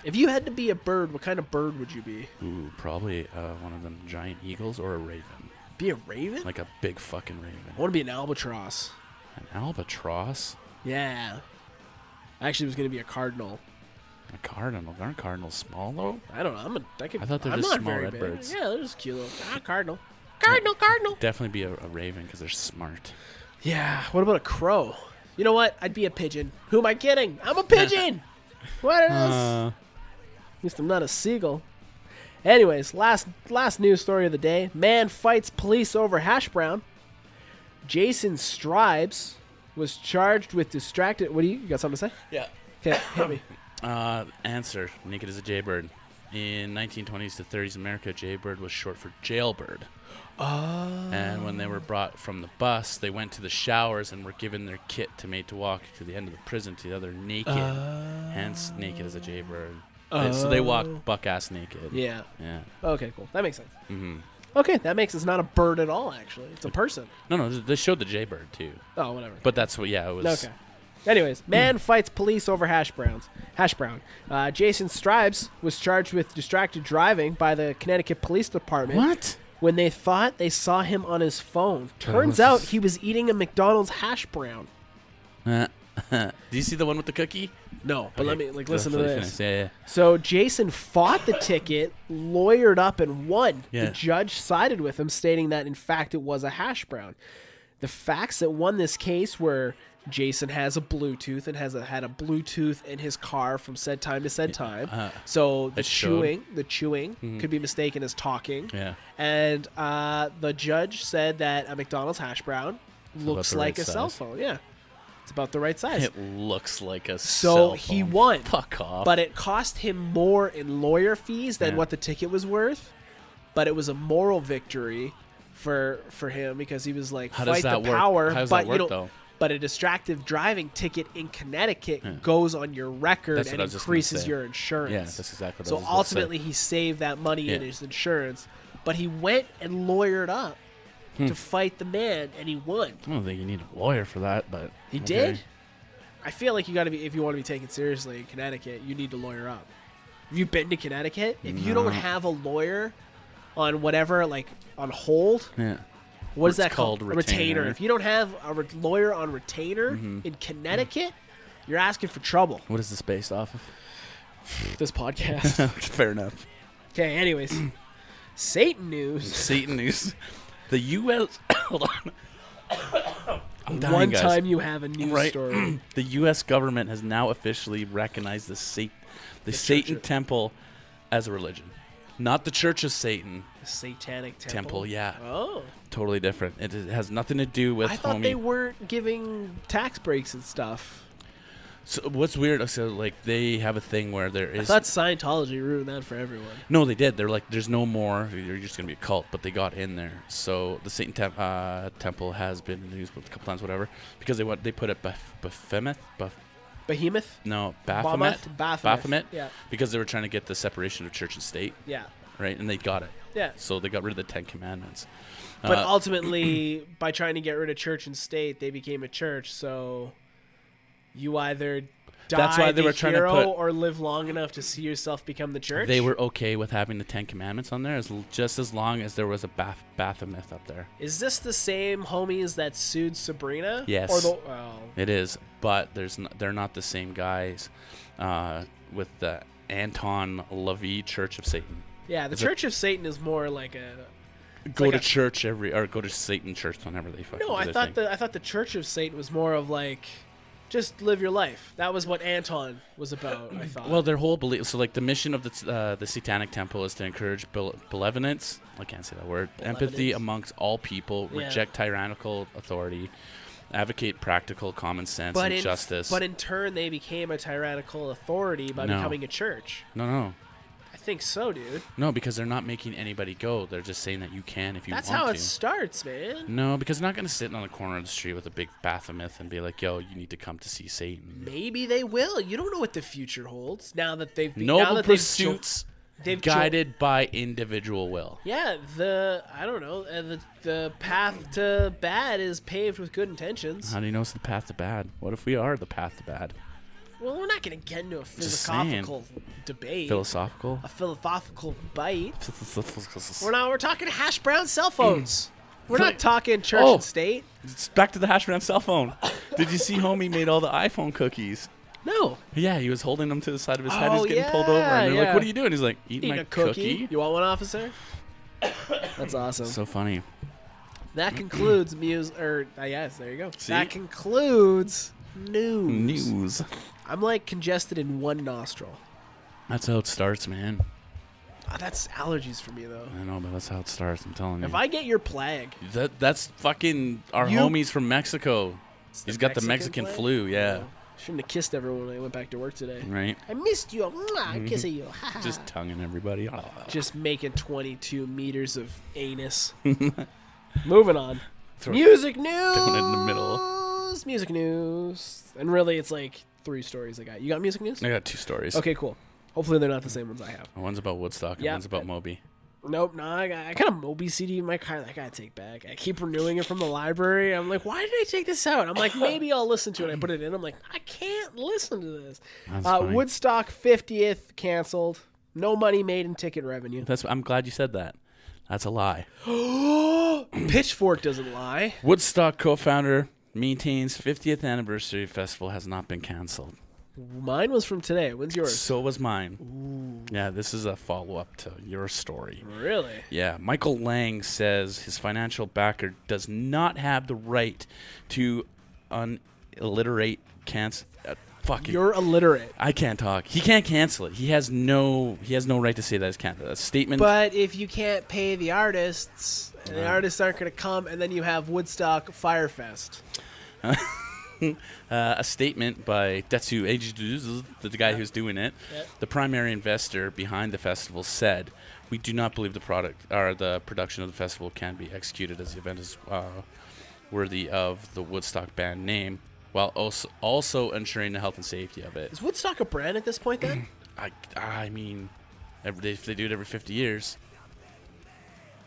If you had to be a bird, what kind of bird would you be? Ooh, probably one of them giant eagles or a raven. Be a raven? Like a big fucking raven. I want to be an albatross. An albatross? Yeah. I actually was going to be a cardinal. A cardinal? Aren't cardinals small though? I don't know. I thought they're I'm just not small very red big. birds. Yeah, they're just cute little. Cardinal. Cardinal. Definitely be a raven because they're smart. Yeah. What about a crow? You know what? I'd be a pigeon. Who am I kidding? I'm a pigeon. What is? At least I'm not a seagull. Anyways, last news story of the day. Man fights police over hash brown. Jason Stribes was charged with distracted. What do you got something to say? Yeah. Okay, hit me. Answer. Naked as a jaybird. In 1920s to 30s America, jaybird was short for jailbird. And when they were brought from the bus, they went to the showers and were given their kit made to walk to the end of the prison to the other naked. Hence, naked as a jaybird. So they walk buck-ass naked. Yeah. Yeah. Okay, cool. That makes sense. Mm-hmm. Okay, that makes it's not a bird at all, actually. It's a person. No, they showed the jaybird, too. Oh, whatever. But that's what, yeah, it was. Okay. Anyways, man fights police over hash brown. Jason Stribes was charged with distracted driving by the Connecticut Police Department. What? When they thought they saw him on his phone. Turns out he was eating a McDonald's hash brown. Do you see the one with the cookie? No, but let me listen to this. Yeah. So Jason fought the ticket, lawyered up, and won. Yeah. The judge sided with him, stating that in fact it was a hash brown. The facts that won this case were Jason has a Bluetooth and had a Bluetooth in his car from said time to said time. So the chewing could be mistaken as talking. Yeah. And the judge said that a McDonald's hash brown looks like a cell phone. Yeah. It's about the right size. It looks like a So cell he phone. won. Fuck off. But it cost him more in lawyer fees than what the ticket was worth. But it was a moral victory for him because he was like, How does fight that the work? power. How does but that work, though? But a distracted driving ticket in Connecticut goes on your record That's what and I was just gonna increases say. your insurance. Yeah, that's exactly what So I was gonna say. ultimately, he saved that money in his insurance. But he went and lawyered up to fight the man, and he won. I don't think you need a lawyer for that, but He okay. did. I feel like you got to be, if you want to be taken seriously in Connecticut, you need to lawyer up. Have you been to Connecticut? If you don't have a lawyer on whatever, like on hold, Yeah. what is It's that called? called A retainer. retainer. If you don't have a lawyer on retainer in Connecticut, you're asking for trouble. What is this based off of? This podcast. Fair enough. Okay, anyways. Satan news. Satan news. The U.S. Hold on. I'm dying, One guys. time you have a news story. The U.S. government has now officially recognized the Satan Temple as a religion. Not the Church of Satan. Satanic temple. Yeah. Oh. Totally different. It has nothing to do with I thought they weren't giving tax breaks and stuff. So what's weird? So like they have a thing where there I is. thought Scientology ruined that for everyone. No, they did. They're like, there's no more. You're just gonna be a cult, but they got in there. So the Satan Temple has been used a couple times, whatever, because they put it Behemoth? No, Baphomet? Baphomet. Yeah. Because they were trying to get the separation of church and state, Yeah. right? And they got it. Yeah. So they got rid of the Ten Commandments. But ultimately, by trying to get rid of church and state, they became a church. So You either That's die why they the were trying to hero put- or live long enough to see yourself become the church. They were okay with having the 10 Commandments on there just as long as there was a Baphomet up there. Is this the same homies that sued Sabrina? Yes. Or the, It is, but they're not the same guys with the Anton LaVey Church of Satan. yeah, the Is it- Church of Satan is more like a. Go like to a- church go to Satan church whenever they fucking No, do I their thought thing. I thought the Church of Satan was more of like, just live your life. That was what Anton was about. I thought. Well, their whole belief. So, like, the mission of the Satanic Temple is to encourage benevolence. I can't say that word. Empathy Benevolence. amongst all people. Yeah. Reject tyrannical authority. Advocate practical common sense but and in justice. but in turn, they became a tyrannical authority by No. becoming a church. No, I think so, dude. no, because they're not making anybody go. They're just saying that you can if you That's want how to. it starts, man. No, because they're not going to sit on the corner of the street with a big Baphomet and be like, "Yo, you need to come to see Satan." Maybe they will. You don't know what the future holds. Now that they've now Noble that they've pursuits they've guided by individual will. Yeah, I don't know. The path to bad is paved with good intentions. How do you know it's the path to bad? What if we are the path to bad? Well, we're not going to get into a Just saying. philosophical debate. Philosophical? A philosophical bite. We're talking hash brown cell phones. We're not talking church Oh. and state. It's back to the hash brown cell phone. Did you see homie made all the iPhone cookies? No. Yeah, he was holding them to the side of his head. Oh, He's getting pulled over. And they're yeah. like, what are you doing? He's like, eating Eating my a cookie. You want one, officer? That's awesome. So funny. That concludes yes, there you go. See? That concludes news. News. I'm like congested in one nostril. That's how it starts, man. Oh, that's allergies for me though. I know, but that's how it starts. I'm telling you. If I get your plague, That's fucking our You- homies from Mexico. it's He's got the Mexican plague? flu, yeah. Oh, shouldn't have kissed everyone when I went back to work today. Right? I missed you. I'm kissing you. Just tonguing everybody. Just making 22 meters of anus. Moving on. Throw Music news. it in the middle. Music news. And really, it's like 3 stories I got. You got music news? I got 2 stories. Okay, cool. Hopefully they're not the same ones I have. One's about Woodstock and Yeah. one's about Moby. Nope, no, I got a Moby CD in my car that I gotta take back. I keep renewing it from the library. I'm like, why did I take this out? I'm like, maybe I'll listen to it. I put it in. I'm like, I can't listen to this. That's funny. Woodstock 50th canceled. No money made in ticket revenue. I'm glad you said that. That's a lie. Pitchfork doesn't lie. Woodstock co-founder maintains 50th anniversary festival has not been canceled. Mine was from today. When's yours? So was mine. Yeah, this is a follow-up to your story. Really? Yeah, Michael Lang says his financial backer does not have the right to unalliterate cancel. Fucking. You're illiterate. I can't talk. He can't cancel it. He has no right to say that it's canceled. A statement. But if you can't pay the artists, and the artists aren't going to come, and then you have Woodstock Firefest. A statement by Tetsu Eiji, the guy who's doing it, Yep. the primary investor behind the festival, said, "We do not believe the production of the festival can be executed as the event is worthy of the Woodstock band name, while also ensuring the health and safety of it." Is Woodstock a brand at this point then? I mean, if they do it every 50 years,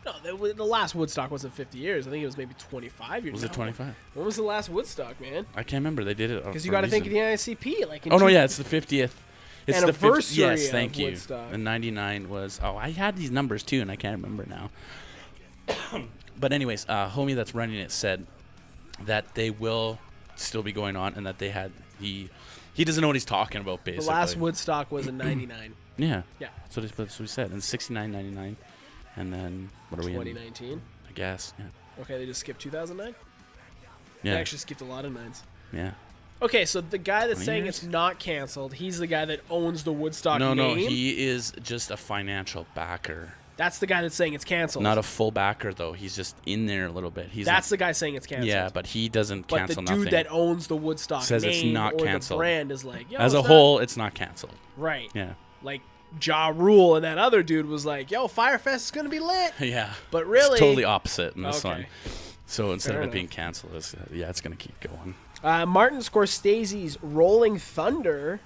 No, the last Woodstock wasn't 50 years. I think it was maybe 25 years. was it 25? When was the last Woodstock, man? I can't remember. They did it Because you got to think of the NICP. Like in Oh no, two- yeah, it's the 50th. It's Anniversary the 50th. Yes, of thank you. Woodstock. And 99 was. Oh, I had these numbers too, and I can't remember now. But anyways, homie that's running it said that they will still be going on, and that they had he doesn't know what he's talking about. The Basically, last Woodstock was in 99. Yeah, Yeah. So that's what we said. And 69, 99, and then what are we in? 2019. I guess. Yeah. Okay, they just skipped 2009? Yeah. They actually skipped a lot of nines. Yeah. Okay, so the guy that's 20 saying years? it's not canceled, he's the guy that owns the Woodstock No, name? he is just a financial backer. That's the guy that's saying it's canceled. Not a full backer though. He's just in there a little bit. That's the guy saying it's canceled. Yeah, but he doesn't But cancel the dude nothing. that owns the Woodstock Says it's name not or canceled. the brand is like, yo, As it's a not- whole, it's not canceled. Right. Yeah. Like Ja Rule and that other dude was like, yo, Firefest is going to be lit. Yeah. But really- It's totally opposite in this Okay. one. So instead Fair of it enough. being canceled, it's going to keep going. Martin Scorsese's Rolling Thunder,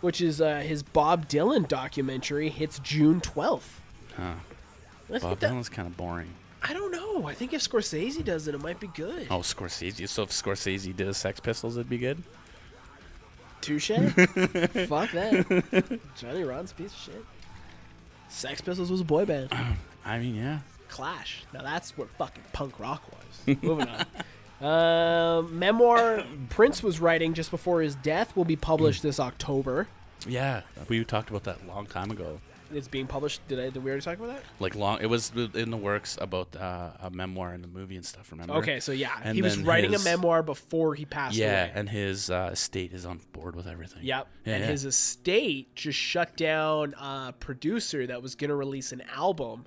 which is his Bob Dylan documentary, hits June 12th. Huh. Let's Bob get that- Dylan's kind of boring. I don't know. I think if Scorsese does it, it might be good. Oh, Scorsese. So if Scorsese did a Sex Pistols, it'd be good? Touche. Fuck that. Johnny Rott's a piece of shit. Sex Pistols was a boy band. I mean, yeah. Clash. Now that's what fucking punk rock was. Moving on. Memoir Prince was writing just before his death will be published this October. Yeah. We talked about that a long time ago. It's being published. Did we already talk about that? Like it was in the works about a memoir and the movie and stuff, remember? Okay, so yeah. And he was then writing a memoir before he passed away. Yeah, and his estate is on board with everything. Yep. Yeah, and his estate just shut down a producer that was going to release an album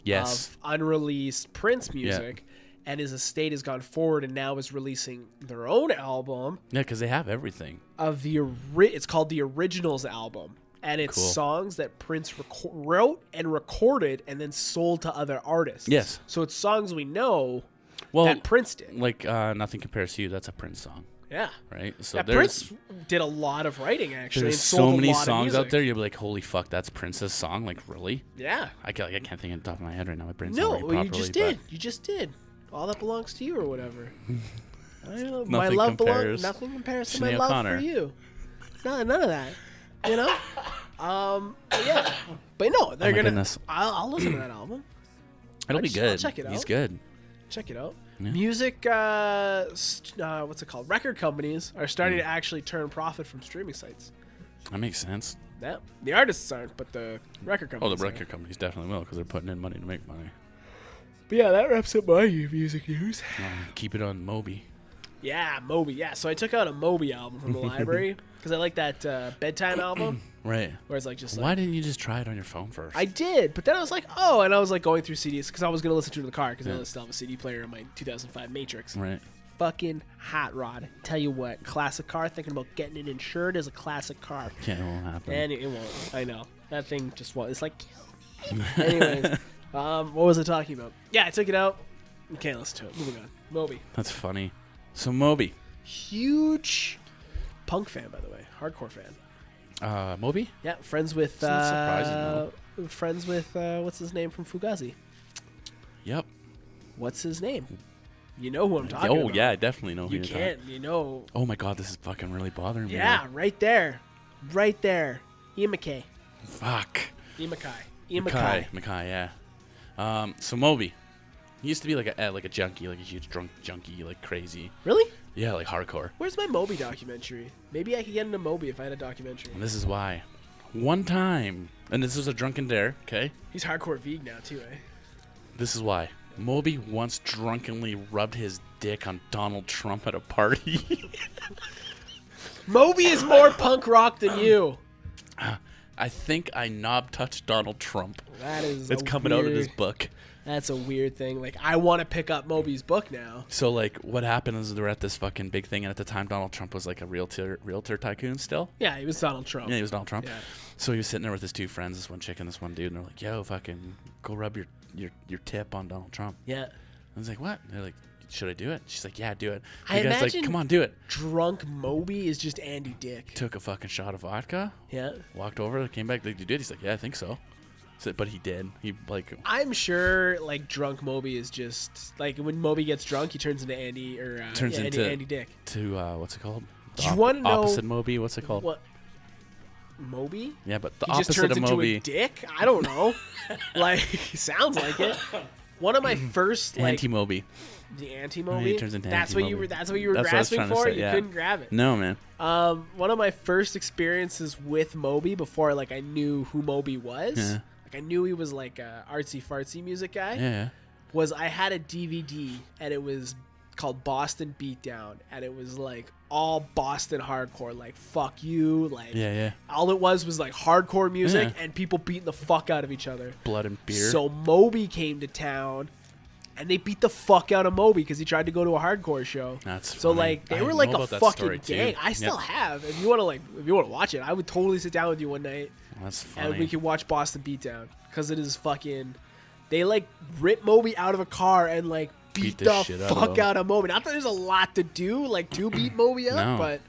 of unreleased Prince music. And his estate has gone forward and now is releasing their own album. Yeah, because they have everything. It's called the Originals album. And it's songs that Prince wrote and recorded and then sold to other artists. Yes. So it's songs we know that Prince did. Like Nothing Compares to You, that's a Prince song. Yeah. Right? So yeah, Prince did a lot of writing, actually. There's so many songs out there, you'll be like, holy fuck, that's Prince's song? Like, really? Yeah. I can't think of the top of my head right now. My brain's no, not working properly, you just did. You just did. All that belongs to you or whatever. I don't know. Nothing compares nothing compares to Sinead my love O'Connor. for you. No, none of that. You know? But yeah. But no, they're gonna. Goodness. I'll listen to that album. It'll be good. I'll check it out. He's good. Check it out. Yeah. Music, what's it called? Record companies are starting to actually turn profit from streaming sites. That makes sense. Yeah. The artists aren't, but the record companies. Oh, the record companies definitely will because they're putting in money to make money. But yeah, that wraps up my music news. Keep it on Moby. Yeah, Moby. Yeah, so I took out a Moby album from the library because I like that bedtime album. Right. Where it's like just Why didn't you just try it on your phone first? I did, but then I was like, oh, and I was like going through CDs because I was going to listen to it in the car because I still have a CD player in my 2005 Matrix. Right. Fucking hot rod. Tell you what, classic car, thinking about getting it insured as a classic car. Yeah, it won't happen. And it won't. I know. That thing just won't. It's like, kill me. Anyways, what was I talking about? Yeah, I took it out. You can't listen to it. Moving on. Moby. That's funny. So Moby. Huge punk fan, by the way. Hardcore fan. Moby? Yeah, friends with It's not surprising, though. friends with what's his name from Fugazi? Yep. What's his name? You know who I'm talking about. Oh yeah, I definitely know who You you're can't, talking. you know. Oh my god, this is fucking really bothering me. Yeah, right there. Right there. Ian McKay. Fuck. Ian Mackay. Ian Mackay. Mackay, yeah. So Moby. He used to be like a junkie, like a huge drunk junkie, like crazy. Really? Yeah, like hardcore. Where's my Moby documentary? Maybe I could get into Moby if I had a documentary. And this is why. One time, and this was a drunken dare, okay? He's hardcore vegan now too, eh? This is why. Moby once drunkenly rubbed his dick on Donald Trump at a party. Moby is more punk rock than you. I think I knob touched Donald Trump. That is It's coming out of his book. That's a weird thing. Like, I want to pick up Moby's book now. So, like, what happened is they were at this fucking big thing, and at the time, Donald Trump was, like, a realtor tycoon still. Yeah, he was Donald Trump. Yeah, he was Donald Trump. Yeah. So he was sitting there with his two friends, this one chick and this one dude, and they're like, yo, fucking go rub your tip on Donald Trump. Yeah. I was like, what? And they're like, should I do it? She's like, yeah, do it. I The guy's like, imagine come on, do it. Drunk Moby is just Andy Dick. Took a fucking shot of vodka, Yeah. walked over, came back, like, you did? He's like, yeah, I think so. But he did. He, like... I'm sure, like, drunk Moby is just... Like, when Moby gets drunk, he turns into Andy... Andy Dick. To, what's it called? Do you want to know... Opposite Moby? What's it called? What? Moby? Yeah, but the He just opposite turns of into Moby... a dick? I don't know. Like, sounds like it. One of my first, like... Anti-Moby. The anti-Moby? He turns into that's what you anti-Moby. were That's what you were That's what I was grasping trying to for? say, You yeah. couldn't grab it. No, man. One of my first experiences with Moby before, like, I knew who Moby was... Yeah. Like, I knew he was, like, a artsy-fartsy music guy. Yeah. Was I had a DVD, and it was called Boston Beatdown, and it was, like, all Boston hardcore, like, fuck you, like... Yeah. All it was like, hardcore music, Yeah. and people beating the fuck out of each other. Blood and beer. So Moby came to town, and they beat the fuck out of Moby because he tried to go to a hardcore show. That's so funny. like they I were know like a about that fucking story, too. gang. I still Yep. have. If you want to watch it, I would totally sit down with you one night That's funny. and we could watch Boston Beatdown because it is fucking. They like rip Moby out of a car and like beat the shit out of fuck him. out of Moby. Not that there's a lot to do like to beat Moby up, No. but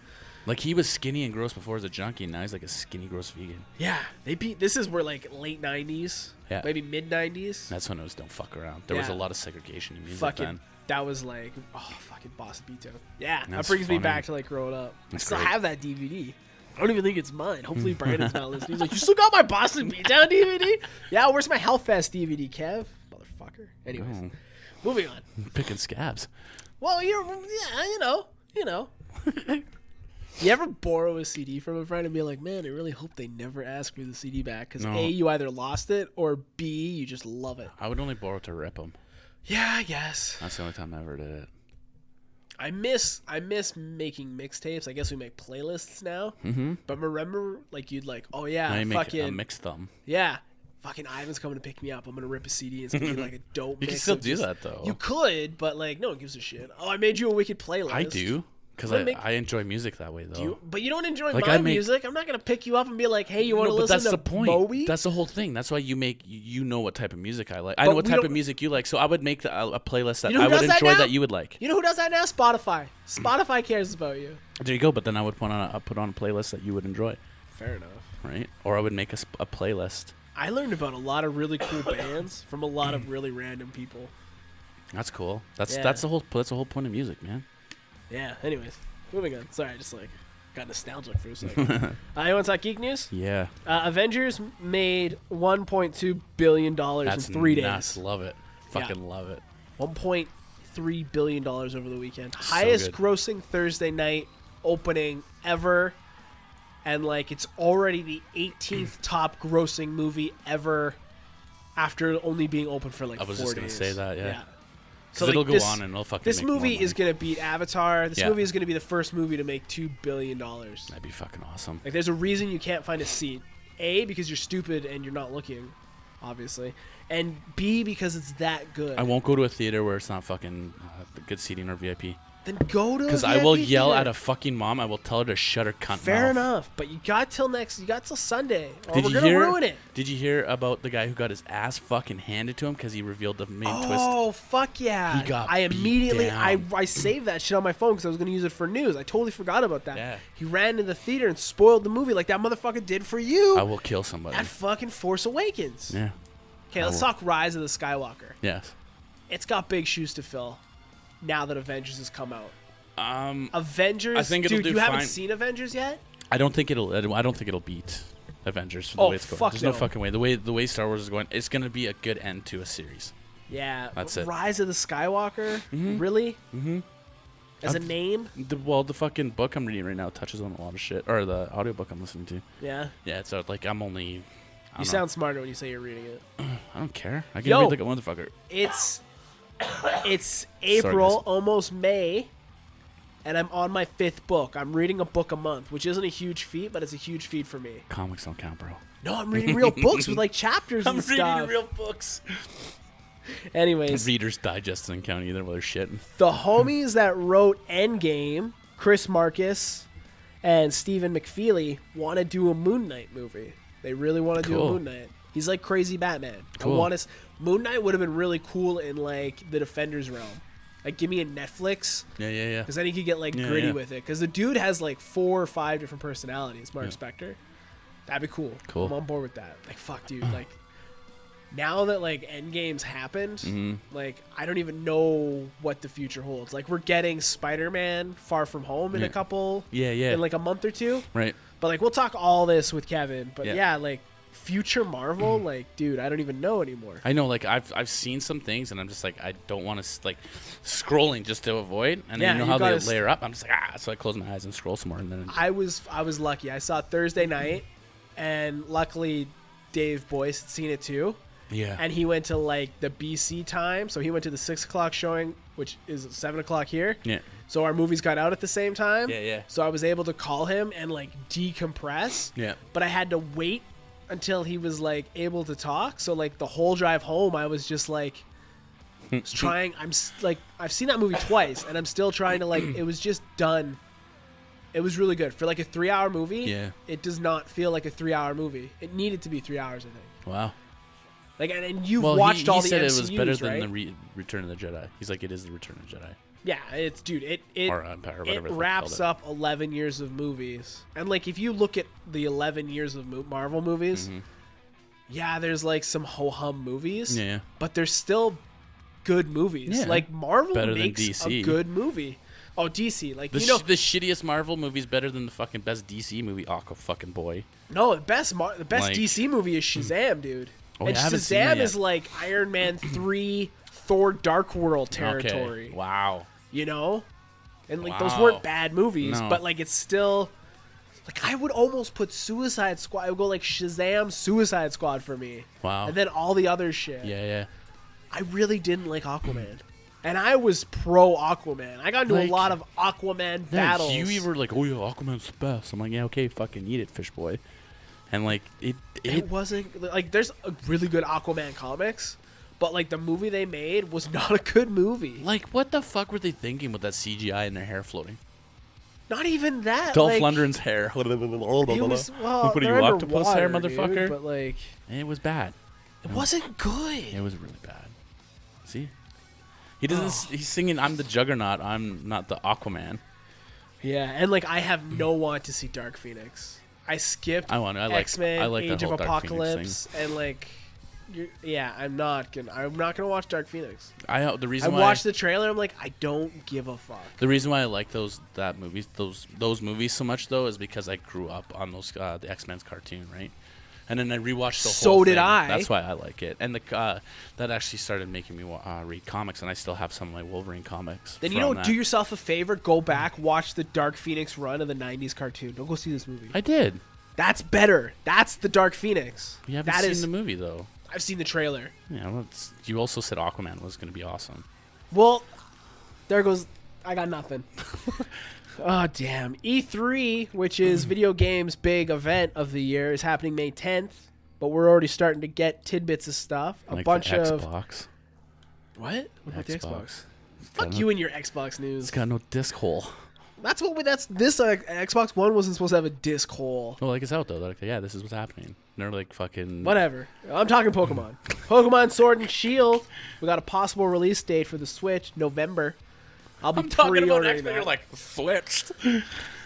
Like, he was skinny and gross before as a junkie, and now he's like a skinny, gross vegan. yeah, they beat. This is where like late '90s, Yeah. maybe mid '90s. That's when it was don't fuck around. There was a Yeah. lot of segregation in music Fucking. then. That was like, oh, fucking Boston Beatdown. Yeah, that That's brings me funny. back to like growing up. That's I still great. have that DVD. I don't even think it's mine. Hopefully Brandon's not listening. He's like, you still got my Boston Beatdown DVD? Yeah, where's my Hellfest DVD, Kev? Motherfucker. Anyways, moving on. Picking scabs. Well, you know. You ever borrow a CD from a friend and be like, man, I really hope they never ask for the CD back because A, you either lost it, or B, you just love it. I would only borrow to rip them. Yeah, I guess. That's the only time I ever did it. I miss making mixtapes. I guess we make playlists now. Mm-hmm. But remember, like, you'd like, oh yeah, I fucking make a mix thumb. Yeah, fucking Ivan's coming to pick me up. I'm gonna rip a CD and it's gonna be like a dope. You mix can still of do just, that though. You could, but like, no one gives a shit. Oh, I made you a wicked playlist. I do. Because I enjoy music that way, though. But you don't enjoy like my music. I'm not going to pick you up and be like, hey, you want to listen to that's the point. Moby? That's the whole thing. That's why you know what type of music I like. I know what type of music you like, so I would make a playlist that I would enjoy that you would like. You know who does that now? Spotify. Spotify cares about you. There you go, but then I would put on a playlist that you would enjoy. Fair enough. Right? Or I would make a playlist. I learned about a lot of really cool bands from a lot of really random people. That's cool. That's the whole point of music, man. Yeah, anyways. Moving on. Sorry, I just got nostalgic for a second. You want to talk geek news? Yeah. Avengers made $1.2 billion in 3 days. Nuts. Love it. Fucking love it. $1.3 billion over the weekend. Highest grossing Thursday night opening ever. And it's already the 18th top grossing movie ever after only being open for 4 days. I was just going to say that, yeah. So it'll go on and it'll fucking this make more movie money. is going to beat Avatar. This movie is going to be the first movie to make $2 billion. That'd be fucking awesome. There's a reason you can't find a seat. A, because you're stupid and you're not looking, obviously. And B, because it's that good. I won't go to a theater where it's not fucking good seating or VIP. Then go to a Because I will yell at a fucking mom. I will tell her to shut her cunt Fair mouth. enough, but you got till Sunday, or we're gonna ruin it. Did you hear about the guy who got his ass fucking handed to him because he revealed the main twist? Oh fuck yeah! He got I beat immediately down. I saved that shit on my phone because I was gonna use it for news. I totally forgot about that. Yeah. He ran to the theater and spoiled the movie like that motherfucker did for you. I will kill somebody. At fucking Force Awakens. Yeah. Okay, let's talk Rise of the Skywalker. Yes. It's got big shoes to fill. Now that Avengers has come out. Avengers. I think it'll dude, do you fine. haven't seen Avengers yet? I don't think it'll beat Avengers for the way it's going. Fuck There's no. no fucking way. The way Star Wars is going, it's gonna be a good end to a series. Yeah. That's it. Rise of the Skywalker? Mm-hmm. Really? Mm-hmm. As a name? The fucking book I'm reading right now touches on a lot of shit, or the audiobook I'm listening to. Yeah. Yeah, it's I'm only. You sound smarter when you say you're reading it. I don't care. I can read like a motherfucker. It's April, Sorry, almost May, and I'm on my 5th book. I'm reading a book a month, which isn't a huge feat, but it's a huge feat for me. Comics don't count, bro. No, I'm reading real books with chapters and stuff. I'm reading real books. Anyways, Reader's Digest doesn't count either while they're shitting. the homies that wrote Endgame, Chris Marcus and Stephen McFeely, want to do a Moon Knight movie. They really want to do a Moon Knight. He's like crazy Batman. Cool. Moon Knight would have been really cool in the Defenders realm. Give me a Netflix. Yeah. Because then he could get gritty with it. Because the dude has 4 or 5 different personalities. Mark Spector. That'd be cool. Cool. I'm on board with that. Fuck, dude. Now that Endgame's happened, Mm-hmm. I don't even know what the future holds. We're getting Spider-Man Far From Home in a couple. Yeah. In a month or two. Right. But we'll talk all this with Kevin. But future Marvel, dude, I don't even know anymore. I know, I've seen some things, and I'm just I don't want to scrolling just to avoid. And then you know how they layer up. I'm just so I close my eyes and scroll some more, and then I was lucky. I saw it Thursday night, and luckily Dave Boyce had seen it too. Yeah. And he went to the BC time, so he went to the 6 o'clock showing, which is 7 o'clock here. Yeah. So our movies got out at the same time. Yeah. So I was able to call him and decompress. Yeah. But I had to wait until he was able to talk. So the whole drive home, I was just trying. I've seen that movie twice, and I'm still trying to it was just done. It was really good for a 3-hour movie. Yeah. It does not feel like a 3-hour movie. It needed to be 3 hours, I think. Wow. And you've watched all the MCUs, MCUs, it was better than right? the Return of the Jedi. He's it is the Return of the Jedi. Yeah, it's Or Empire, whatever it the fuck wraps they called up 11 years of movies. And if you look at the 11 years of Marvel movies, yeah, there's some ho-hum movies. Yeah. But there's still good movies. Yeah. Marvel Better than makes DC. a good movie. Oh, DC. Like, The, you know, the shittiest Marvel movie's better than the fucking best DC movie. Aqua fucking boy. no, the best Like- DC movie is Shazam, dude. Oh, and yeah, I haven't seen that Shazam yet. is like Iron Man 3, Thor Dark World territory. Okay. Wow. You know? And like those Wow. weren't bad movies, No. but like it's still like I would almost put Suicide Squad. I would go like Shazam, Suicide Squad for me. Wow. And then all the other shit. Yeah. I really didn't like Aquaman. And I was pro Aquaman. I got into a Like- lot of Aquaman battles. You were like, oh yeah, Aquaman's the best. I'm like, yeah, okay, fucking eat it, fish boy. And like it wasn't like there's a really good Aquaman comics, but like the movie they made was not a good movie. like, what the fuck were they thinking with that CGI and their hair floating? Not even that. Dolph like, Lundgren's hair. It was well, What are you, they're octopus hair, underwater, motherfucker? dude, but like It was bad. it wasn't good. It was really bad. See, he doesn't. He's singing, "I'm the Juggernaut. I'm not the Aquaman." Yeah, and like I have no want to see Dark Phoenix. I skipped I like X-Men, I like Age the of whole Dark Phoenix Apocalypse, and like, I'm not gonna watch Dark Phoenix. thing. The I reason why watched the trailer. I'm like, I don't give a fuck. the reason why I like those movies so much though is because I grew up on those the X-Men's cartoon, right? And then I rewatched the So whole did thing. I. That's why I like it. And that actually started making me read comics, and I still have some of my Wolverine comics. Then you from know, that. do yourself a favor, go back, watch the Dark Phoenix run of the '90s cartoon. Don't go see this movie. I did. That's better. That's the Dark Phoenix. You haven't That seen is- the movie though. I've seen the trailer. Yeah, well, you also said Aquaman was going to be awesome. Well, there goes. I got nothing. Oh, damn. E3, which is video games' big event of the year, is happening May 10th, but we're already starting to get tidbits of stuff. A Like bunch the of. Xbox. What? What about the Xbox? Xbox. Fuck you and your Xbox news. It's got no disc hole. That's this Xbox One wasn't supposed to have a disc hole. Well, like it's out though. They're like, yeah, this is what's happening. They're like fucking. Whatever. I'm talking Pokemon. Pokemon Sword and Shield. We got a possible release date for the Switch, November. I'll be pre-ordering that. You're like switched.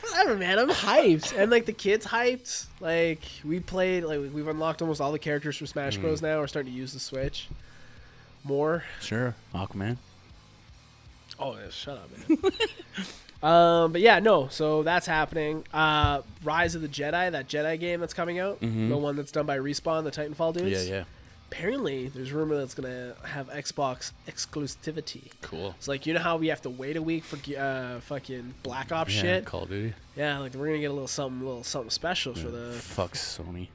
Whatever, man. I'm hyped, and like the kids hyped. Like we played, like we've unlocked almost all the characters for Smash Bros. Now. We're starting to use the Switch more. Sure, Aquaman. Oh, yeah, shut up, man. But yeah, no. So that's happening. Rise of the Jedi, that Jedi game that's coming out, the one that's done by Respawn, the Titanfall dudes. Yeah. Apparently, there's rumor that's gonna have Xbox exclusivity. Cool. It's like, you know how we have to wait a week for fucking Black Ops Yeah, shit. Call of Duty. Yeah, like we're gonna get a little something special for the. Fuck Sony.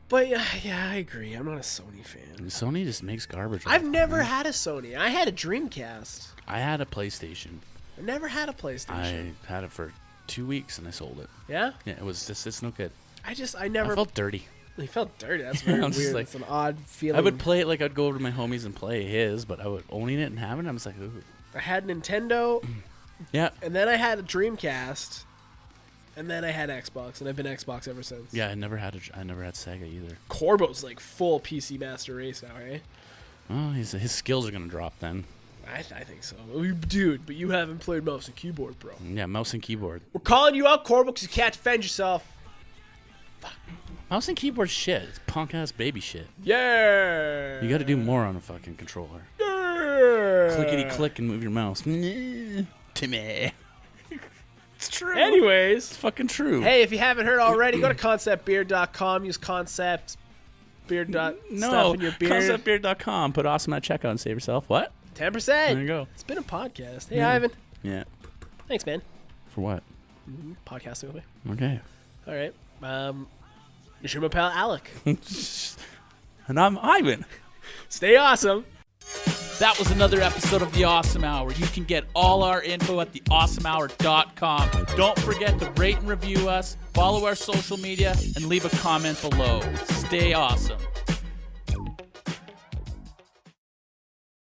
But yeah, I agree. I'm not a Sony fan. Sony just makes garbage. I've all the never time. had a Sony. I had a Dreamcast. I had a PlayStation. I never had a PlayStation. I had it for 2 weeks and I sold it. Yeah? Yeah, it was just it's no good. I never I felt dirty. You felt dirty. That's very I'm just weird. like- It's an odd feeling. I would play it like I'd go over to my homies and play his, but I would owning it and having it. I was like, ooh. I had Nintendo, Yeah. and then I had a Dreamcast, and then I had Xbox, and I've been Xbox ever since. Yeah, I never had Sega either. Corbo's like full PC Master Race now, eh? Oh, his skills are gonna drop then. I think so. Dude, but you haven't played mouse and keyboard, bro. Yeah, mouse and keyboard. We're calling you out, Corbo, because you can't defend yourself. Mouse and keyboard shit. It's punk ass baby shit. Yeah. You got to do more on a fucking controller. Yeah. Clickety click and move your mouse. Timmy. It's true. Anyways. It's fucking true. Hey, if you haven't heard already, go to conceptbeard.com. Use concept beard stuff in your beard. conceptbeard.com. Put awesome at checkout and save yourself. What? 10%. There you go. It's been a podcast. Hey, Ivan. Yeah. Thanks, man. For what? Podcasting with me. Okay. All right. You're my pal, Alec. And I'm Ivan. Stay awesome. That was another episode of The Awesome Hour. You can get all our info at theawesomehour.com. Don't forget to rate and review us, follow our social media, and leave a comment below. Stay awesome.